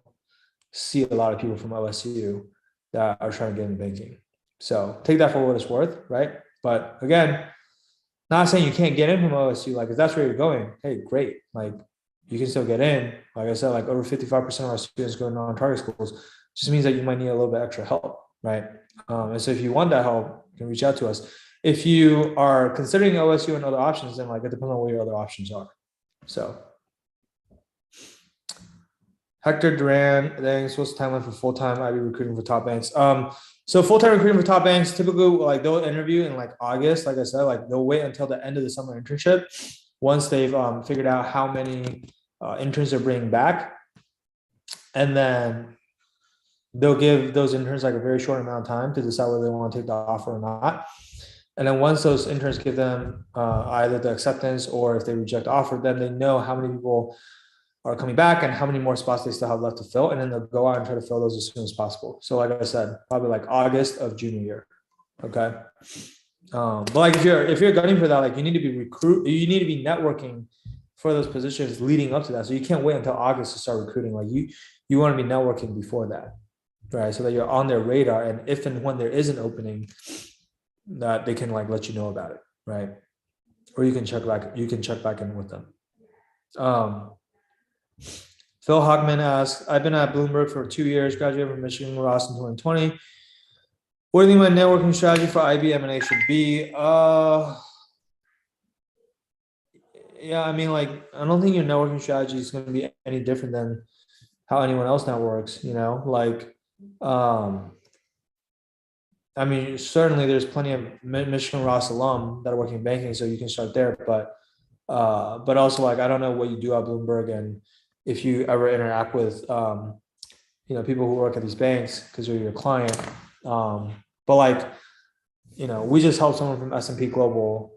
see a lot of people from OSU that are trying to get into banking. So take that for what it's worth, right? But again, not saying you can't get in from OSU. Like if that's where you're going, hey, great. Like you can still get in. Like I said, like over 55% of our students go to non-target schools. Just means that you might need a little bit extra help, right? And so if you want that help, you can reach out to us. If you are considering OSU and other options, then like it depends on what your other options are. So Hector Duran, thanks. What's the timeline for full-time IB recruiting for top banks? So full-time recruiting for top banks, typically like they'll interview in like August. Like I said, like they'll wait until the end of the summer internship once they've figured out how many interns they're bringing back. And then they'll give those interns like a very short amount of time to decide whether they want to take the offer or not. And then once those interns give them either the acceptance or if they reject the offer, then they know how many people are coming back and how many more spots they still have left to fill. And then they'll go out and try to fill those as soon as possible. So like I said, probably like August of junior year. Okay. But like if you're gunning for that, like you need to be networking for those positions leading up to that. So you can't wait until August to start recruiting. Like you want to be networking before that, right? So that you're on their radar, and if and when there is an opening, that they can like let you know about it, right? Or you can check back in with them. Phil Hockman asks, I've been at Bloomberg for 2 years, graduated from Michigan Ross in 2020. What do you think my networking strategy for IB M&A should be? Yeah, I mean, like, I don't think your networking strategy is going to be any different than how anyone else networks, you know, like, I mean, certainly there's plenty of Michigan Ross alum that are working in banking, so you can start there, but also like, I don't know what you do at Bloomberg and if you ever interact with, you know, people who work at these banks because they're your client. But like, you know, we just helped someone from S&P Global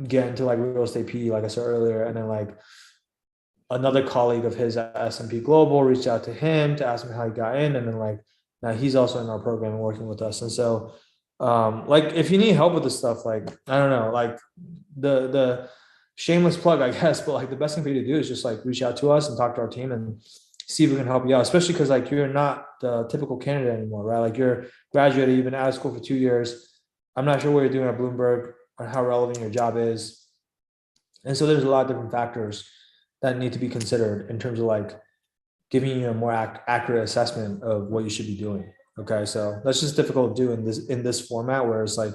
get into like real estate PE, like I said earlier, and then like another colleague of his at S&P Global reached out to him to ask him how he got in, and then like now he's also in our program and working with us. And so, like if you need help with this stuff, like I don't know, like the shameless plug, I guess, but like the best thing for you to do is just like reach out to us and talk to our team and see if we can help you out, especially because like you're not the typical candidate anymore, right? Like you're graduated, you've been out of school for 2 years. I'm not sure what you're doing at Bloomberg or how relevant your job is. And so there's a lot of different factors that need to be considered in terms of like giving you a more accurate assessment of what you should be doing. Okay, so that's just difficult to do in this format where it's like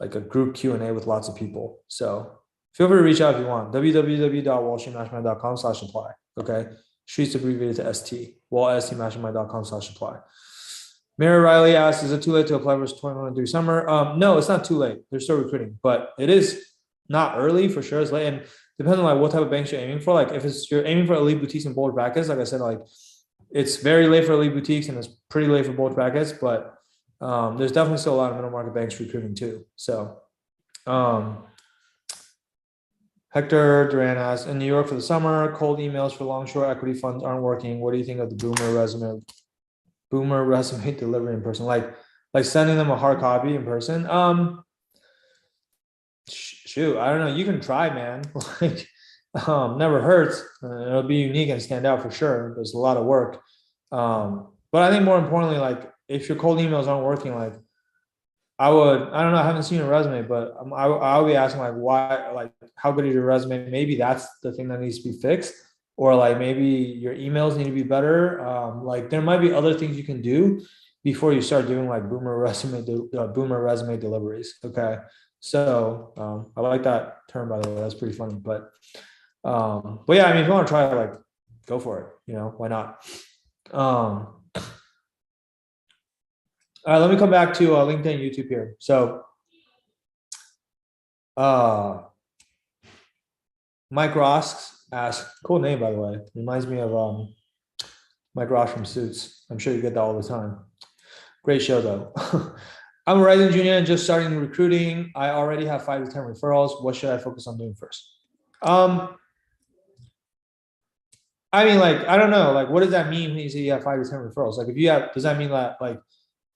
a group Q&A with lots of people. So feel free to reach out if you want. www.wallstreetmastermind.com/apply. Okay. Streets abbreviated to ST. wallstmastermind.com/apply. Mary Riley asks, is it too late to apply for 2023 summer? No, it's not too late. They're still recruiting, but it is not early for sure. It's late. And depending on like what type of banks you're aiming for, like if you're aiming for elite boutiques and bulge brackets, like I said, like it's very late for elite boutiques and it's pretty late for bulge brackets, but there's definitely still a lot of middle market banks recruiting too. So Hector Duran asks, in New York for the summer, cold emails for long short equity funds aren't working. What do you think of the boomer resume delivery in person? Like sending them a hard copy in person? Shoot, I don't know. You can try, man. Like, never hurts. It'll be unique and stand out for sure. There's a lot of work. But I think more importantly, like if your cold emails aren't working, like I don't know, I haven't seen a resume, but I'll be asking like why, like how good is your resume? Maybe that's the thing that needs to be fixed, or like maybe your emails need to be better. Like there might be other things you can do before you start doing like boomer resume deliveries. Okay. So I like that term, by the way. That's pretty funny. But yeah, I mean, if you want to try it, like go for it. You know, why not? All right, let me come back to LinkedIn, YouTube here. So, Mike Ross asked, cool name by the way. Reminds me of Mike Ross from Suits. I'm sure you get that all the time. Great show though. I'm a rising junior and just starting recruiting. I already have 5 to 10 referrals. What should I focus on doing first? I mean, like, I don't know. Like, what does that mean when you say you have 5 to 10 referrals? Like, if you have, does that mean that like,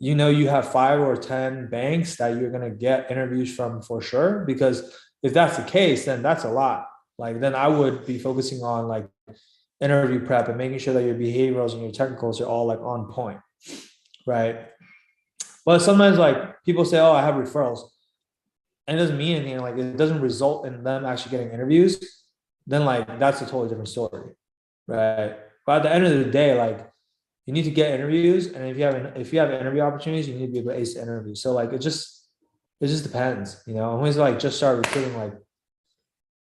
you have 5 or 10 banks that you're gonna get interviews from for sure? Because if that's the case, then that's a lot. Like, then I would be focusing on like interview prep and making sure that your behaviorals and your technicals are all like on point, right? But sometimes like people say, "Oh, I have referrals," and it doesn't mean anything. Like, it doesn't result in them actually getting interviews. Then like that's a totally different story, right? But at the end of the day, like, you need to get interviews, and if you have interview opportunities, you need to be able to ace the interview. So like it just depends, you know. When you like just start recruiting, like,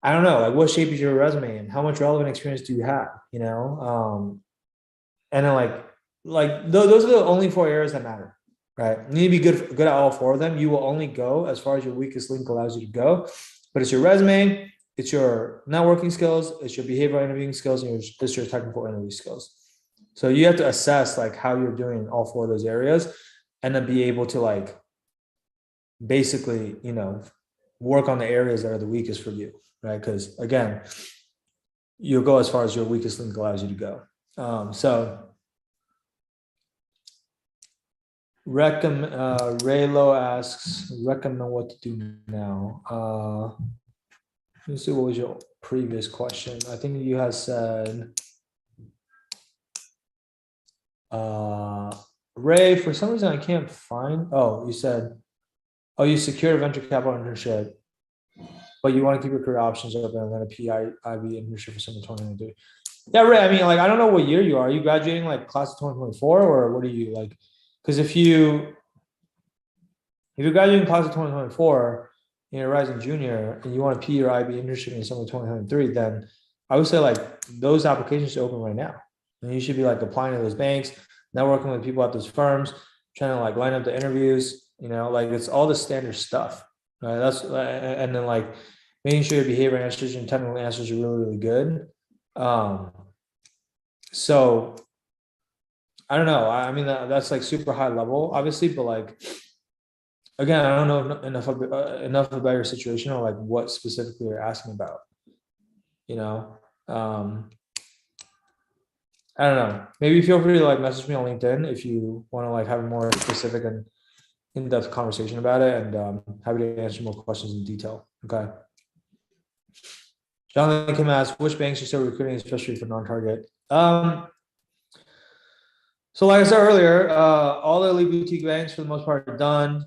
I don't know, like, what shape is your resume and how much relevant experience do you have, you know? And then those are the only 4 areas that matter, right? You need to be good at all 4 of them. You will only go as far as your weakest link allows you to go, but it's your resume, it's your networking skills, it's your behavioral interviewing skills, and it's your technical interview skills. So you have to assess like how you're doing in all 4 of those areas, and then be able to like basically, work on the areas that are the weakest for you, right? Because again, you'll go as far as your weakest link allows you to go. So Raylo asks, recommend what to do now. Let me see, what was your previous question? I think you had said, Ray, for some reason I can't find, you said, you secured a venture capital internship, but you want to keep your career options open and then a PI IB internship for summer 2023. Yeah, Ray, I mean, like, I don't know what year you are. Are you graduating like class of 2024, or what are you like? Because if you're graduating class of 2024 and you're a rising junior and you want a PE or IB internship in summer 2023, then I would say like those applications should open right now. And you should be like applying to those banks, networking with people at those firms, trying to like line up the interviews, like it's all the standard stuff, right? And then like making sure your behavior answers and technical answers are really, really good. So I don't know. I mean, that's like super high level, obviously, but like, again, I don't know enough about your situation or like what specifically you're asking about, I don't know. Maybe feel free to like message me on LinkedIn if you want to like have a more specific and in-depth conversation about it, and happy to answer more questions in detail. Okay. Jonathan Kim asks, which banks are still recruiting, especially for non-target? So like I said earlier, all the elite boutique banks for the most part are done.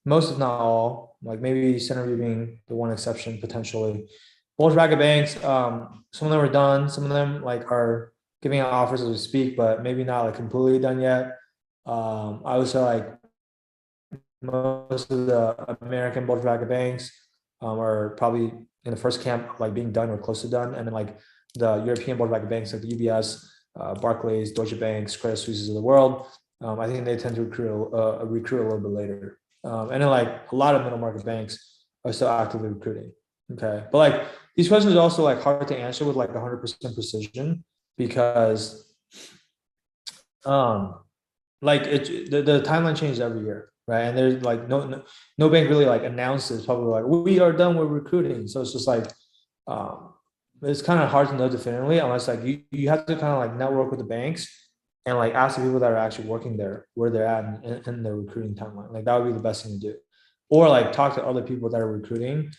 Most, if not all, like maybe Centerview being the one exception potentially. Bulge bracket banks, some of them are done. Some of them like are giving out offers as we speak, but maybe not like completely done yet. I would say like most of the American bulge bracket banks are probably in the first camp, like being done or close to done. And then like the European bulge bracket banks like the UBS, Barclays, Deutsche Banks, Credit Suisses of the world, I think they tend to recruit a little bit later. And then like a lot of middle market banks are still actively recruiting. Okay. But like these questions are also like hard to answer with like 100% precision, because like the timeline changes every year, right? And there's like no bank really like announces publicly like we are done with recruiting. So it's just like it's kind of hard to know definitively unless like you have to kind of like network with the banks and like ask the people that are actually working there where they're at in their recruiting timeline. Like that would be the best thing to do, or like talk to other people that are recruiting.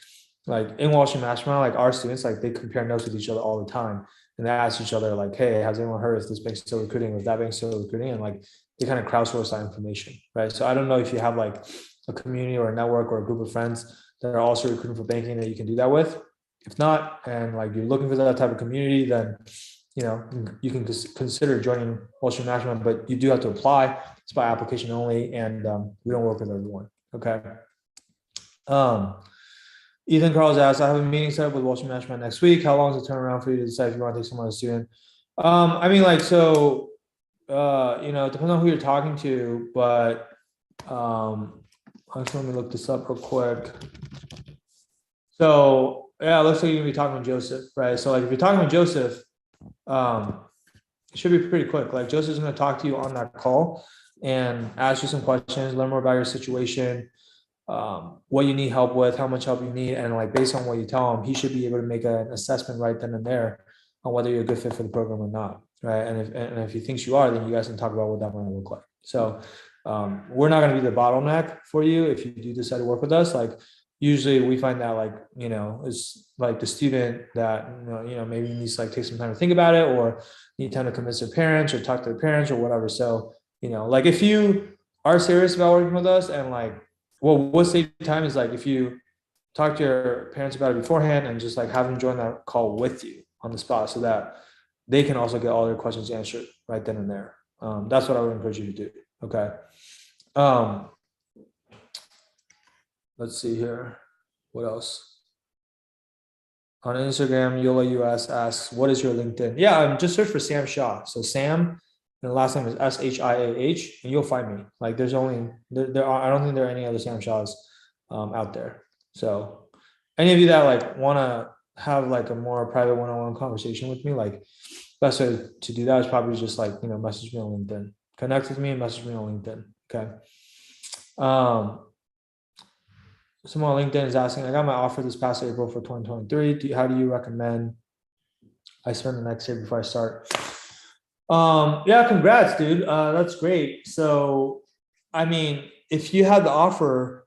Like in Wall Street Mastermind, like our students, like they compare notes with each other all the time, and they ask each other like, "Hey, has anyone heard if this bank's still recruiting? If that bank's still recruiting?" And like they kind of crowdsource that information, right? So I don't know if you have like a community or a network or a group of friends that are also recruiting for banking that you can do that with. If not, and like you're looking for that type of community, then you can consider joining Wall Street Mastermind, but you do have to apply. It's by application only, and we don't work with everyone. Okay. Ethan Carls asks, I have a meeting set up with Wall Street Mastermind next week. How long is the turnaround for you to decide if you want to take someone as a student? I mean, like, so, it depends on who you're talking to, but Actually, let me look this up real quick. So yeah, it looks like you're gonna be talking with Joseph, right? So like if you're talking with Joseph, it should be pretty quick. Like Joseph's gonna talk to you on that call and ask you some questions, learn more about your situation, what you need help with, how much help you need, and like based on what you tell him, he should be able to make an assessment right then and there on whether you're a good fit for the program or not, right? And if he thinks you are, then you guys can talk about what that might look like. So we're not going to be the bottleneck for you if you do decide to work with us. Like usually we find that like it's like the student that maybe needs to like take some time to think about it, or need time to convince their parents or talk to their parents or whatever. So like if you are serious about working with us and like what save time is like if you talk to your parents about it beforehand and just like have them join that call with you on the spot so that they can also get all their questions answered right then and there. That's what I would encourage you to do. Okay. Let's see here. What else? On Instagram, Yola US asks, what is your LinkedIn? Yeah, just search for Sam Shah. So Sam, and the last name is SHIAH, and you'll find me. Like there's only, I don't think there are any other Sam Shahs out there. So any of you that like want to have like a more private one-on-one conversation with me, like best way to do that is probably just like, message me on LinkedIn, connect with me and message me on LinkedIn. Okay. Someone on LinkedIn is asking, I got my offer this past April for 2023. How do you recommend I spend the next year before I start? Yeah, congrats, dude. That's great. So, I mean, if you had the offer,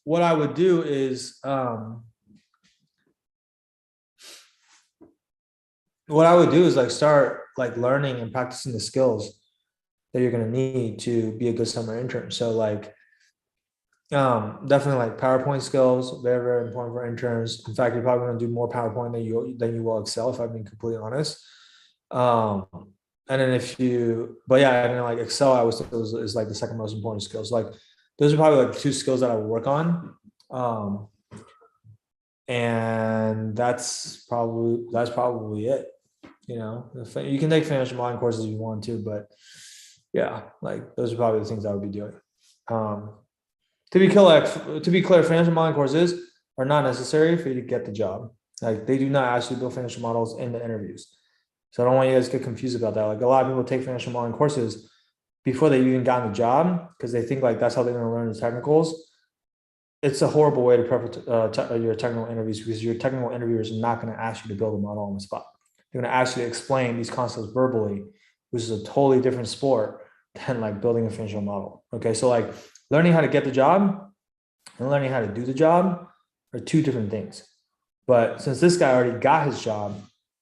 what I would do is, like start like learning and practicing the skills that you're going to need to be a good summer intern. So like, definitely like PowerPoint skills, very, very important for interns. In fact, you're probably going to do more PowerPoint than you will Excel, if I'm being completely honest. And then but yeah, and then like Excel, I was is like the second most important skills. Like those are probably like two skills that I would work on. And that's probably it. You can take financial modeling courses if you want to, but yeah, like those are probably the things I would be doing. To be clear, financial modeling courses are not necessary for you to get the job. Like they do not actually build financial models in the interviews. So I don't want you guys to get confused about that. Like a lot of people take financial modeling courses before they even got the job because they think like that's how they're going to learn the technicals. It's a horrible way to prep your technical interviews because your technical interviewers are not going to ask you to build a model on the spot. They're going to actually explain these concepts verbally, which is a totally different sport than like building a financial model. Okay, so like learning how to get the job and learning how to do the job are two different things. But since this guy already got his job,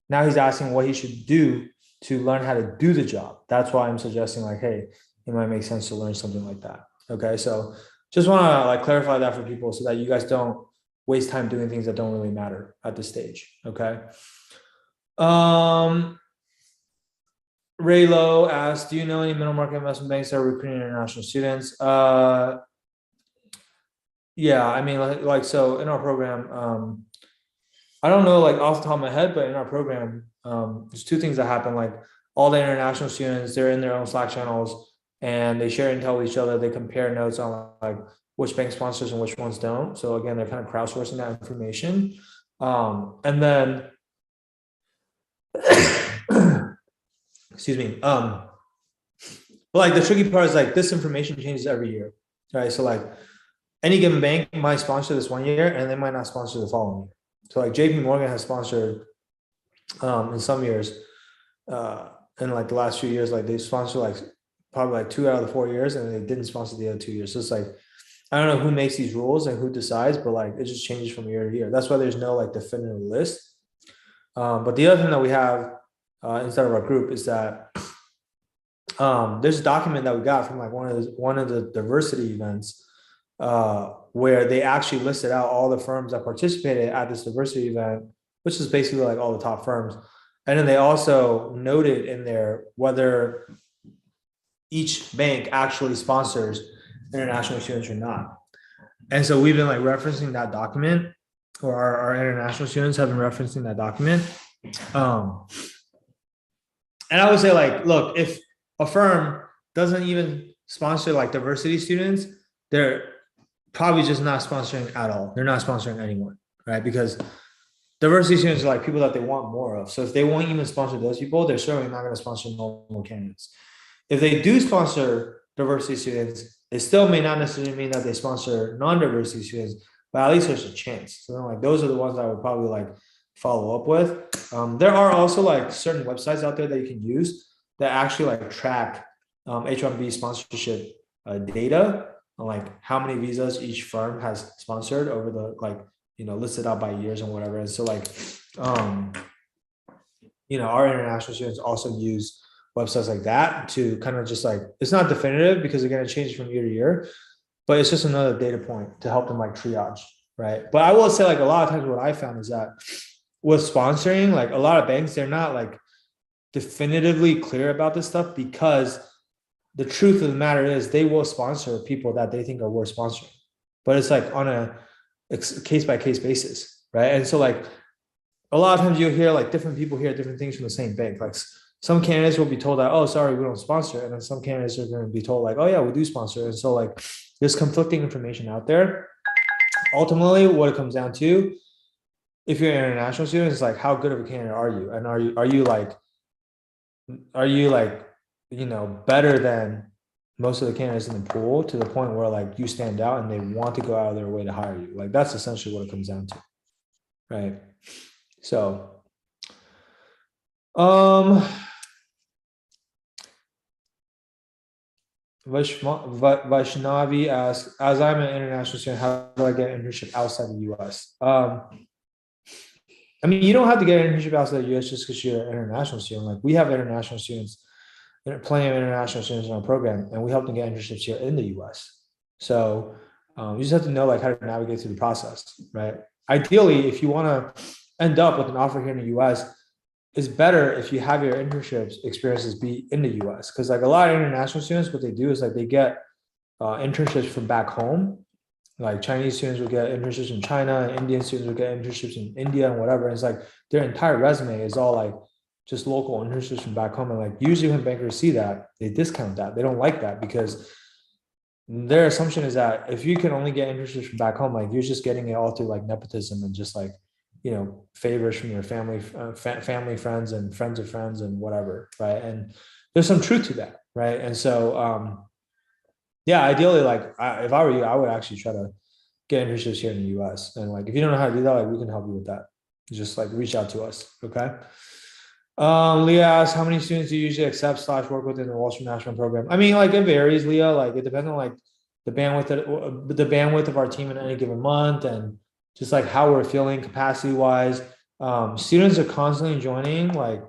now he's asking what he should do to learn how to do the job. That's why I'm suggesting like, hey, it might make sense to learn something like that. Okay, so just want to like clarify that for people so that you guys don't waste time doing things that don't really matter at this stage. Okay. Raylo asks, do you know any middle market investment banks that are recruiting international students? Yeah, I mean, like so in our program, I don't know like off the top of my head, but in our program, there's two things that happen. Like all the international students, they're in their own Slack channels and they share intel with each other. They compare notes on like which bank sponsors and which ones don't. So again, they're kind of crowdsourcing that information. And then, excuse me. But like the tricky part is like this information changes every year, right? So like any given bank might sponsor this one year and they might not sponsor the following year. So like JP Morgan has sponsored in some years, in like the last few years, like they sponsor like probably like 2 out of the 4 years and they didn't sponsor the other 2 years. So it's like, I don't know who makes these rules and who decides, but like it just changes from year to year. That's why there's no like definitive list. But the other thing that we have inside of our group is that there's a document that we got from like one of the diversity events where they actually listed out all the firms that participated at this diversity event, which is basically like all the top firms. And then they also noted in there whether each bank actually sponsors international students or not. And so we've been like referencing that document, or our international students have been referencing that document. And I would say like, look, if a firm doesn't even sponsor like diversity students, they're probably just not sponsoring at all. They're not sponsoring anyone, right? Because diversity students are like people that they want more of. So if they won't even sponsor those people, they're certainly not going to sponsor normal candidates. If they do sponsor diversity students, it still may not necessarily mean that they sponsor non-diversity students, but at least there's a chance. So then like those are the ones I would probably like follow up with. There are also like certain websites out there that you can use that actually like track H1B sponsorship data on like how many visas each firm has sponsored over the like, you know, listed out by years and whatever. And so like, you know, our international students also use websites like that to kind of just like, it's not definitive because again, it changes from year to year, but it's just another data point to help them like triage, right? But I will say like a lot of times what I found is that with sponsoring, like a lot of banks, they're not like definitively clear about this stuff because the truth of the matter is they will sponsor people that they think are worth sponsoring, but it's like on a case by case basis, right? And so like a lot of times you'll hear like different people hear different things from the same bank. Like some candidates will be told that, oh, sorry, we don't sponsor. And then some candidates are going to be told like, oh yeah, we do sponsor. And so like there's conflicting information out there. Ultimately, what it comes down to, if you're an international student, it's like, how good of a candidate are you? And are you like, you know, better than most of the candidates in the pool to the point where like you stand out and they want to go out of their way to hire you? Like that's essentially what it comes down to, right? So, Vaishnavi asks, as I'm an international student, how do I get an internship outside the US? I mean, you don't have to get an internship outside the US just because you're an international student. Like we have international students, plenty of international students in our program, and we help them get internships here in the US. So you just have to know like how to navigate through the process, right? Ideally, if you want to end up with an offer here in the US, it's better if you have your internships experiences be in the US, because like a lot of international students, what they do is like they get internships from back home. Like Chinese students will get internships in China, and Indian students will get internships in India and whatever. And it's like their entire resume is all like just local internships from back home. And like usually when bankers see that, they discount that. They don't like that because their assumption is that if you can only get internships from back home, like you're just getting it all through like nepotism and just like, you know, favors from your family, family, friends, and friends of friends and whatever, right? And there's some truth to that, right? And so, yeah, ideally, like if I were you, I would actually try to get internships here in the US. And like, if you don't know how to do that, like we can help you with that. Just like reach out to us, okay? Leah asks, how many students do you usually accept / work with in the Wall Street National Program? I mean, like it varies, Leah. Like it depends on like the bandwidth of our team in any given month, and just like how we're feeling capacity wise. Students are constantly joining, like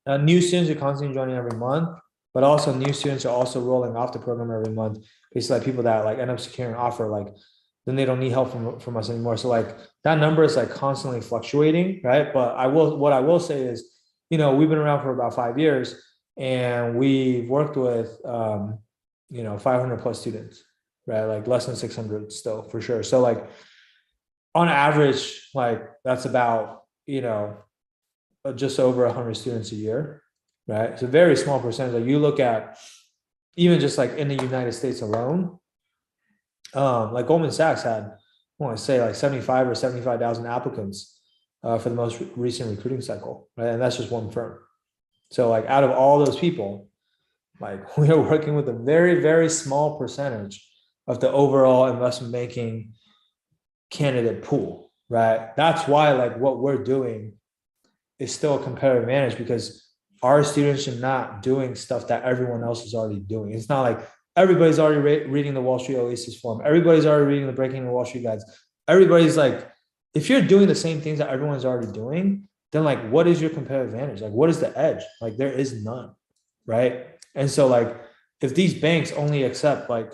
new students are constantly joining every month, but also new students are also rolling off the program every month. Basically like people that like end up securing an offer, like then they don't need help from us anymore. So like that number is like constantly fluctuating, right? But what I will say is, you know, we've been around for about 5 years and we've worked with, you know, 500 plus students, right? Like less than 600 still for sure. So like on average, like that's about, you know, just over 100 students a year, right? It's a very small percentage. Like you look at even just like in the United States alone, like Goldman Sachs had, I want to say like 75 or 75,000 applicants for the most recent recruiting cycle, right? And that's just one firm. So like out of all those people, like we are working with a very, very small percentage of the overall investment banking candidate pool, right? That's why like what we're doing is still a competitive advantage, because our students are not doing stuff that everyone else is already doing. It's not like everybody's already reading the Wall Street Oasis forum. Everybody's already reading the Breaking the Wall Street Guides. Everybody's like, if you're doing the same things that everyone's already doing, then like, what is your competitive advantage? Like, what is the edge? Like, there is none, right? And so like, if these banks only accept like,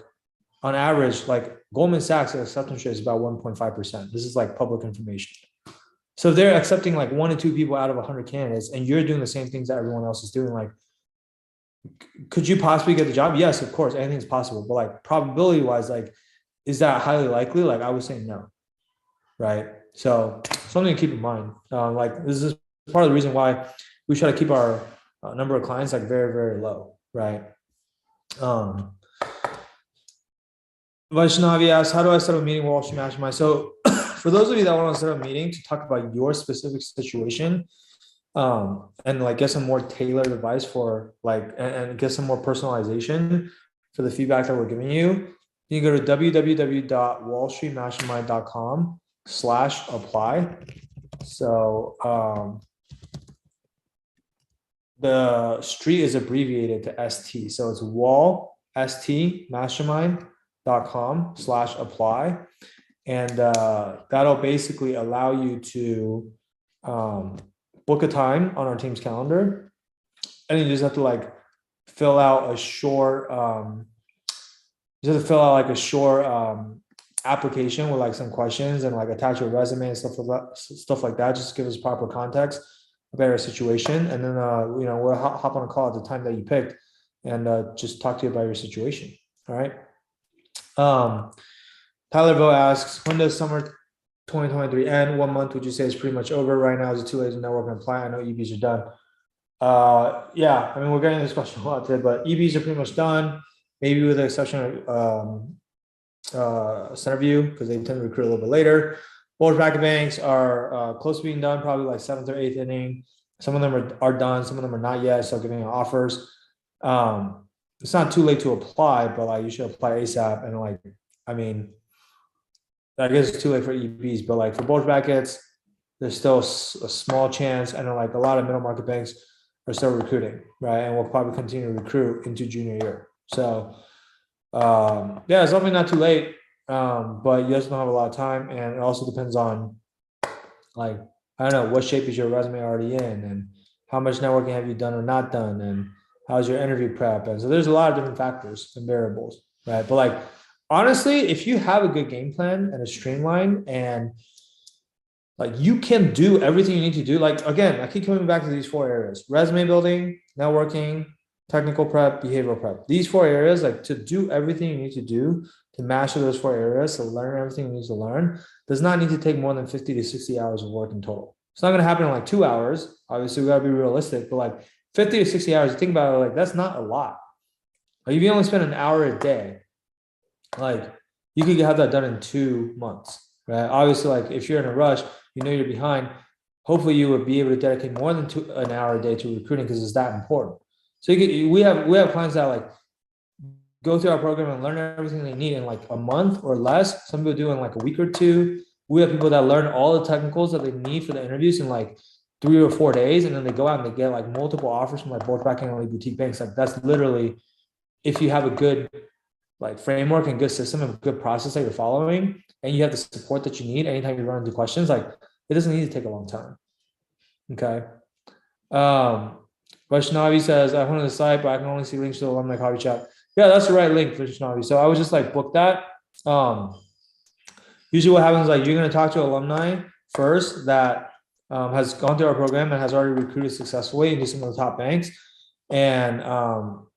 on average, like Goldman Sachs acceptance rate is about 1.5%. This is like public information. So they're accepting like 1 to 2 people out of 100 candidates, and you're doing the same things that everyone else is doing. Like, could you possibly get the job? Yes, of course, anything's possible. But like probability wise, like, is that highly likely? Like I would say no, right? So something to keep in mind. Like this is part of the reason why we try to keep our number of clients like very, very low, right? Vaishnavi asks, how do I set up a meeting with Wall Street Mastermind? So for those of you that want to set up a meeting to talk about your specific situation, and like get some more tailored advice for like, and get some more personalization for the feedback that we're giving you, you can go to www.wallstreetmastermind.com/apply. So the street is abbreviated to ST. So it's wallstmastermind.com/apply. And that'll basically allow you to book a time on our team's calendar. And you just have to like fill out a short, application with like some questions and like attach your resume and stuff like that. Just give us proper context about your situation, and then we'll hop on a call at the time that you picked and just talk to you about your situation. All right. Tyler Vo asks, when does summer 2023 end? 1 month would you say is pretty much over right now? Is it too late to network and apply? I know EBs are done. Yeah, I mean, we're getting this question a lot today, but EBs are pretty much done, maybe with the exception of Centerview, because they tend to recruit a little bit later. Bulge bracket banks are close to being done, probably like 7th or 8th inning. Some of them are done, some of them are not yet, so giving offers. It's not too late to apply, but like you should apply ASAP. And like, I mean, I guess it's too late for EBs, but like for bulge brackets, there's still a small chance. And then like a lot of middle market banks are still recruiting, right? And we'll probably continue to recruit into junior year. So yeah, it's definitely not too late, but you also don't have a lot of time, and it also depends on like, I don't know, what shape is your resume already in, and how much networking have you done or not done, and how's your interview prep. And so there's a lot of different factors and variables, right? But like, honestly, if you have a good game plan and a streamline, and like you can do everything you need to do, like again, I keep coming back to these 4 areas: resume building, networking, technical prep, behavioral prep. These 4 areas, like to do everything you need to do to master those 4 areas, to learn everything you need to learn, does not need to take more than 50 to 60 hours of work in total. It's not going to happen in like 2 hours. Obviously, we got to be realistic, but like 50 to 60 hours, you think about it, like that's not a lot. Like if you only spend an hour a day, like you could have that done in 2 months, right? Obviously, like if you're in a rush, you know you're behind, hopefully you would be able to dedicate more than an hour a day to recruiting, because it's that important. So we have clients that like go through our program and learn everything they need in like a month or less. Some people do in like a week or 2. We have people that learn all the technicals that they need for the interviews in like 3 or 4 days, and then they go out and they get like multiple offers from like bulge bracket and boutique banks. Like that's literally, if you have a good like framework and good system and good process that you're following, and you have the support that you need anytime you run into questions, like it doesn't need to take a long time. Okay. Vaishnavi says, I went on the site, but I can only see links to the alumni coffee chat. Yeah, that's the right link, Vaishnavi. So I was just like, book that. Usually what happens is like, you're going to talk to alumni first that has gone through our program and has already recruited successfully into some of the top banks. And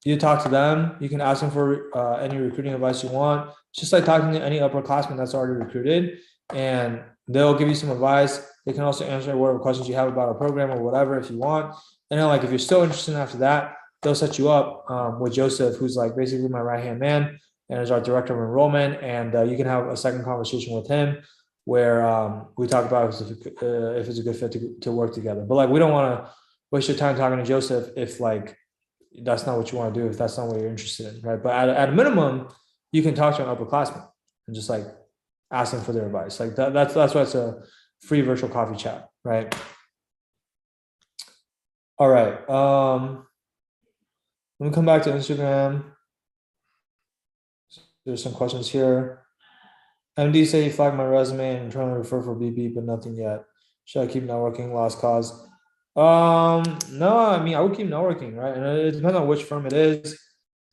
you talk to them. You can ask them for any recruiting advice you want. It's just like talking to any upperclassman that's already recruited, and they'll give you some advice. They can also answer whatever questions you have about our program or whatever if you want. And then like if you're still interested after that, they'll set you up with Joseph, who's like basically my right-hand man and is our director of enrollment. And you can have a second conversation with him where we talk about if it's a good fit to work together. But like, we don't want to waste your time talking to Joseph if like that's not what you want to do, if that's not what you're interested in, right? But at a minimum, you can talk to an upperclassman and just like ask them for their advice. Like that's why it's a free virtual coffee chat, right? All right. Let me come back to Instagram. There's some questions here. MD say you flagged my resume and I'm trying to refer for BP, but nothing yet. Should I keep networking? Lost cause. No, I mean, I would keep networking, right? And it depends on which firm it is.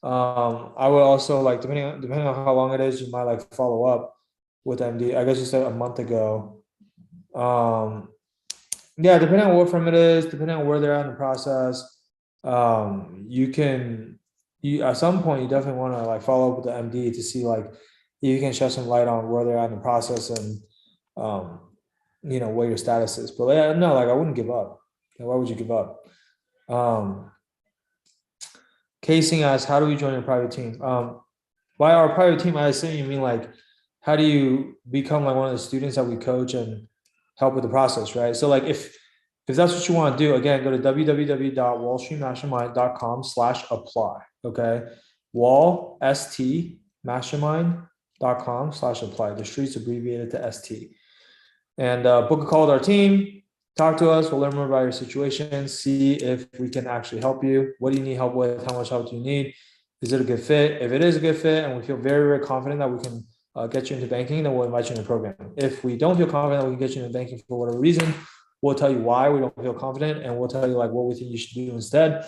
I would also like, depending on how long it is, you might like follow up with MD. I guess you said a month ago. Yeah, depending on what firm it is, depending on where they're at in the process, you at some point you definitely want to like follow up with the MD to see like if you can shed some light on where they're at in the process and what your status is. But yeah, no, like I wouldn't give up. Why would you give up? Casing asks, how do we join a private team? By our private team, I assume you mean like, how do you become like one of the students that we coach and help with the process, right? So like if that's what you want to do, again, go to www.wallstreetmastermind.com/apply. Okay. wallstmastermind.com/apply. The streets abbreviated to ST. And book a call with our team. Talk to us. We'll learn more about your situation. See if we can actually help you. What do you need help with? How much help do you need? Is it a good fit? If it is a good fit, and we feel very, very confident that we can get you into banking, then we'll invite you in the program. If we don't feel confident that we can get you into banking for whatever reason, we'll tell you why we don't feel confident, and we'll tell you like what we think you should do instead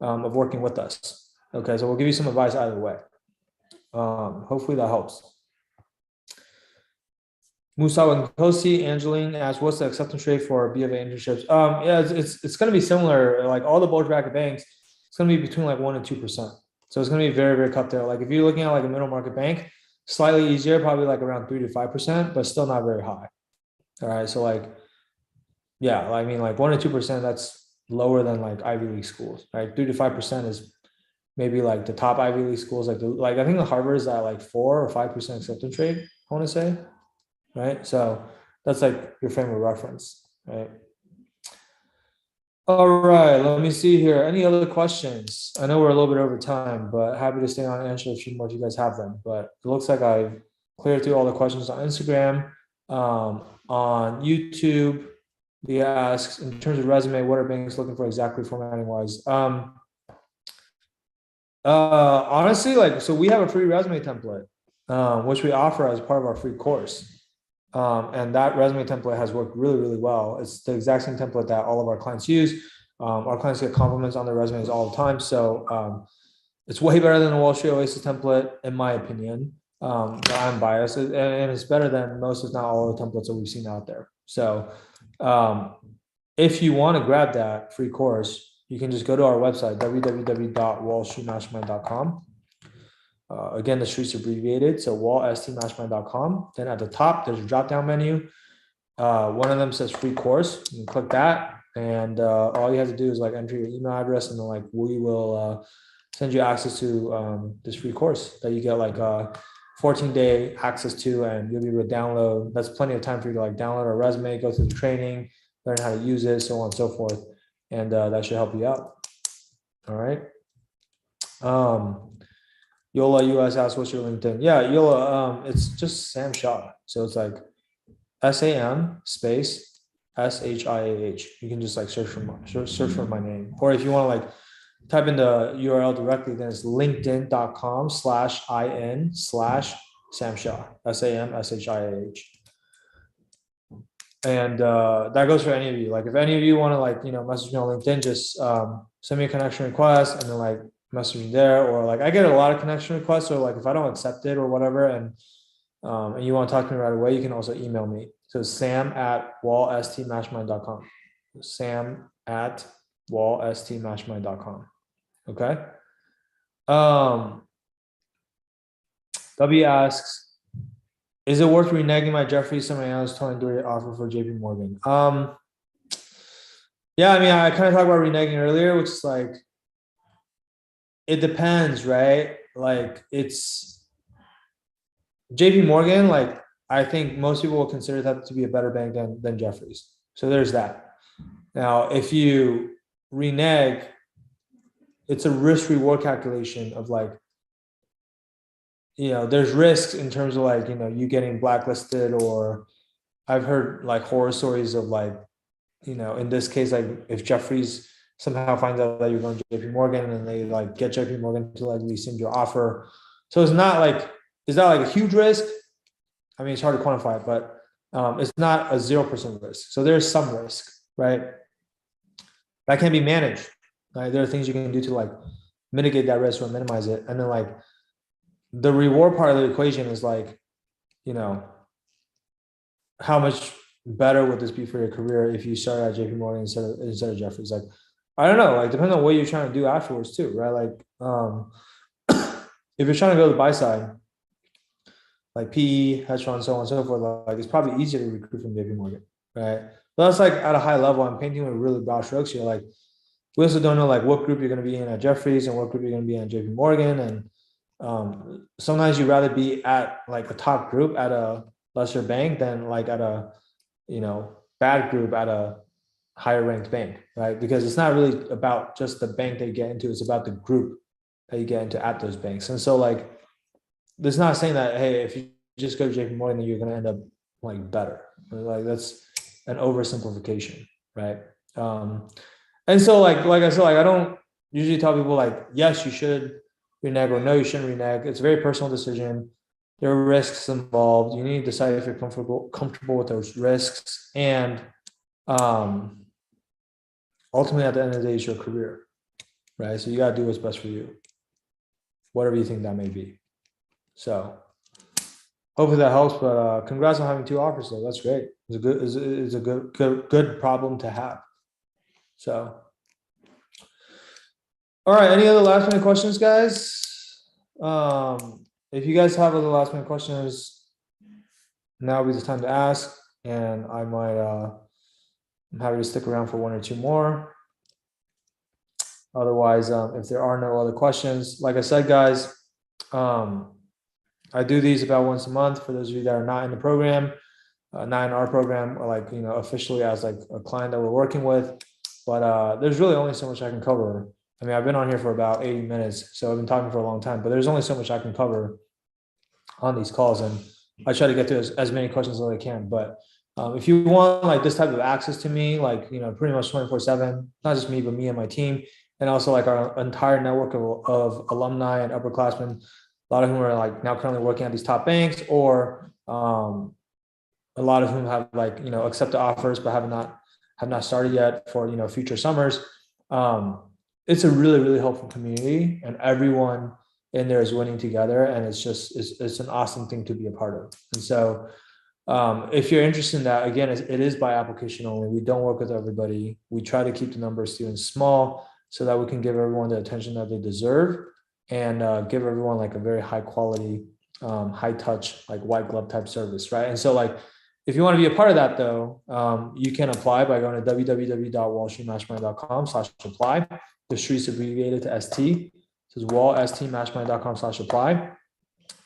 of working with us. Okay, so we'll give you some advice either way. Hopefully that helps. Musa and Kosi, Angeline asks, what's the acceptance rate for B of A internships? Yeah, it's going to be similar. Like all the bulge bracket banks, it's going to be between like 1% and 2%. So it's going to be very, very cut there. Like if you're looking at like a middle market bank, slightly easier, probably like around 3 to 5%, but still not very high. All right. So like, yeah, I mean like 1% to 2%, that's lower than like Ivy League schools, right? 3 to 5% is maybe like the top Ivy League schools. Like I think the Harvard is at like 4 or 5% acceptance rate, I want to say. Right. So that's like your frame of reference, right? All right, let me see here. Any other questions? I know we're a little bit over time, but happy to stay on and answer a few more if you guys have them. But it looks like I've cleared through all the questions on Instagram. On YouTube, they ask, in terms of resume, what are banks looking for exactly formatting wise? Honestly, like, so we have a free resume template, which we offer as part of our free course. And that resume template has worked really, really well. It's the exact same template that all of our clients use. Our clients get compliments on their resumes all the time. So it's way better than the Wall Street Oasis template, in my opinion. I'm biased, and it's better than most, if not all, the templates that we've seen out there. So if you want to grab that free course, you can just go to our website, www.wallstreetmastermind.com. Again, the streets abbreviated, so wallstmastermind.com. Then at the top, there's a drop-down menu. One of them says free course. You can click that, and all you have to do is like enter your email address, and then like we will send you access to this free course that you get like 14-day access to, and you'll be able to download. That's plenty of time for you to like download our resume, go through the training, learn how to use it, so on and so forth, and that should help you out. All right. Yola US asks, what's your LinkedIn? Yeah, Yola, it's just Sam Shah. So it's like SAM space SHIAH. You can just like search for my name. Or if you want to like type in the URL directly, then it's linkedin.com/IN/Sam Shah. SAM SHIAH. And that goes for any of you. Like if any of you want to like, message me on LinkedIn, just send me a connection request and then like message me there. Or like I get a lot of connection requests, or like if I don't accept it or whatever, and you want to talk to me right away, you can also email me. So sam@wallstmastermind.com. sam@wallstmastermind.com. Okay. W asks, is it worth reneging my Jefferies summer analyst 23 offer for JP Morgan? Yeah, I mean, I kind of talked about reneging earlier, which is like, it depends, right? Like it's JP Morgan, like I think most people will consider that to be a better bank than Jefferies. So there's that. Now, if you renege, it's a risk reward calculation of like, there's risks in terms of like, you getting blacklisted, or I've heard like horror stories of like, in this case, like if Jefferies somehow finds out that you're going to JP Morgan and they like get JP Morgan to like rescind your offer. So it's not like a huge risk. I mean, it's hard to quantify it, but it's not a 0% risk. So there's some risk, right? That can be managed. Right? There are things you can do to like mitigate that risk or minimize it. And then like the reward part of the equation is like, how much better would this be for your career if you started at JP Morgan instead of Jefferies? Like, I don't know, like depending on what you're trying to do afterwards too, right? Like if you're trying to go to the buy side, like PE, hedge fund, so on and so forth, like it's probably easier to recruit from JP Morgan, right? But that's like at a high level. I'm painting with really broad strokes here. Like we also don't know like what group you're going to be in at Jefferies and what group you're going to be in at JP Morgan. And sometimes you'd rather be at like a top group at a lesser bank than like at a, bad group at a higher ranked bank, right? Because it's not really about just the bank that you get into, it's about the group that you get into at those banks. And so like, there's not saying that, hey, if you just go to JP Morgan, then you're going to end up like better. Like that's an oversimplification, right? And so like I said, like I don't usually tell people like, yes, you should renege or no, you shouldn't renege. It's a very personal decision. There are risks involved. You need to decide if you're comfortable with those risks. And ultimately, at the end of the day, it's your career, right? So you got to do what's best for you, whatever you think that may be. So hopefully that helps. But congrats on having 2 offers, though. That's great. It's a good problem to have. So, all right. Any other last minute questions, guys? If you guys have other last minute questions, now would be the time to ask, and I might. I'm happy to stick around for 1 or 2 more. Otherwise, if there are no other questions, like I said, guys, I do these about once a month for those of you that are not in the program, not in our program, or like, officially as like a client that we're working with. But there's really only so much I can cover. I mean, I've been on here for about 80 minutes, so I've been talking for a long time, but there's only so much I can cover on these calls. And I try to get to as many questions as I can. But if you want like this type of access to me, like, pretty much 24/7, not just me, but me and my team, and also like our entire network of alumni and upperclassmen, a lot of whom are like now currently working at these top banks, or a lot of whom have like, accepted offers, but have not started yet for, future summers. It's a really, really helpful community, and everyone in there is winning together. And it's an awesome thing to be a part of. And so if you're interested in that, again, it is by application only. We don't work with everybody. We try to keep the number of students small so that we can give everyone the attention that they deserve, and give everyone like a very high quality, high touch, like white glove type service, right? And so like, if you want to be a part of that though, you can apply by going to www.wallstreetmastermind.com/apply. The street's abbreviated to ST. This is wallstmastermind.com/apply.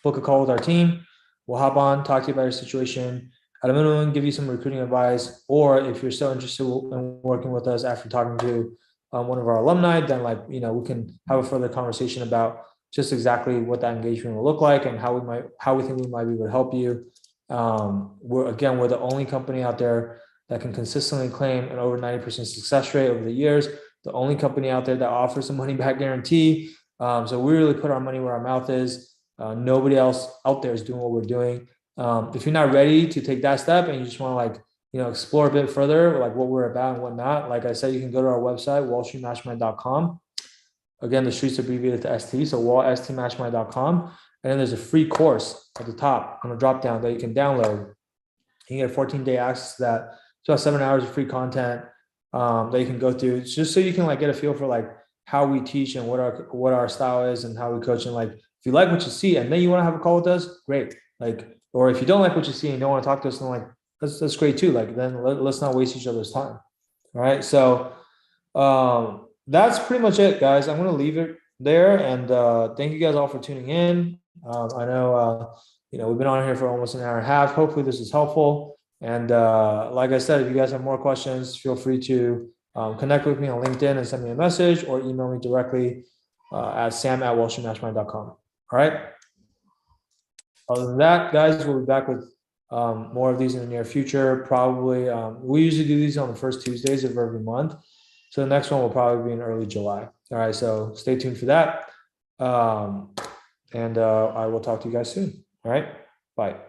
Book a call with our team. We'll hop on, talk to you about your situation. At a minimum, give you some recruiting advice. Or if you're still interested in working with us after talking to one of our alumni, then like, we can have a further conversation about just exactly what that engagement will look like and how we think we might be able to help you. We're the only company out there that can consistently claim an over 90% success rate over the years. The only company out there that offers a money back guarantee. So we really put our money where our mouth is. Nobody else out there is doing what we're doing. If you're not ready to take that step and you just want to like, explore a bit further, like what we're about and whatnot, like I said, you can go to our website, wallstreetmastermind.com. Again, the streets abbreviated to ST, so wallstmastermind.com. And then there's a free course at the top on the drop down that you can download. You can get 14-day access to that. It's about 7 hours of free content that you can go through, just so you can like get a feel for like how we teach and what our style is and how we coach. And like, if you like what you see and then you want to have a call with us, great. Like, or if you don't like what you see and you don't want to talk to us, then like, that's great too. Like, then let's not waste each other's time. All right. So that's pretty much it, guys. I'm going to leave it there. And thank you guys all for tuning in. I know, we've been on here for almost an hour and a half. Hopefully this is helpful. And like I said, if you guys have more questions, feel free to connect with me on LinkedIn and send me a message, or email me directly at sam@wallstreetmastermind.com. All right. Other than that, guys, we'll be back with more of these in the near future. Probably, we usually do these on the first Tuesdays of every month. So the next one will probably be in early July. All right. So stay tuned for that. And I will talk to you guys soon. All right. Bye.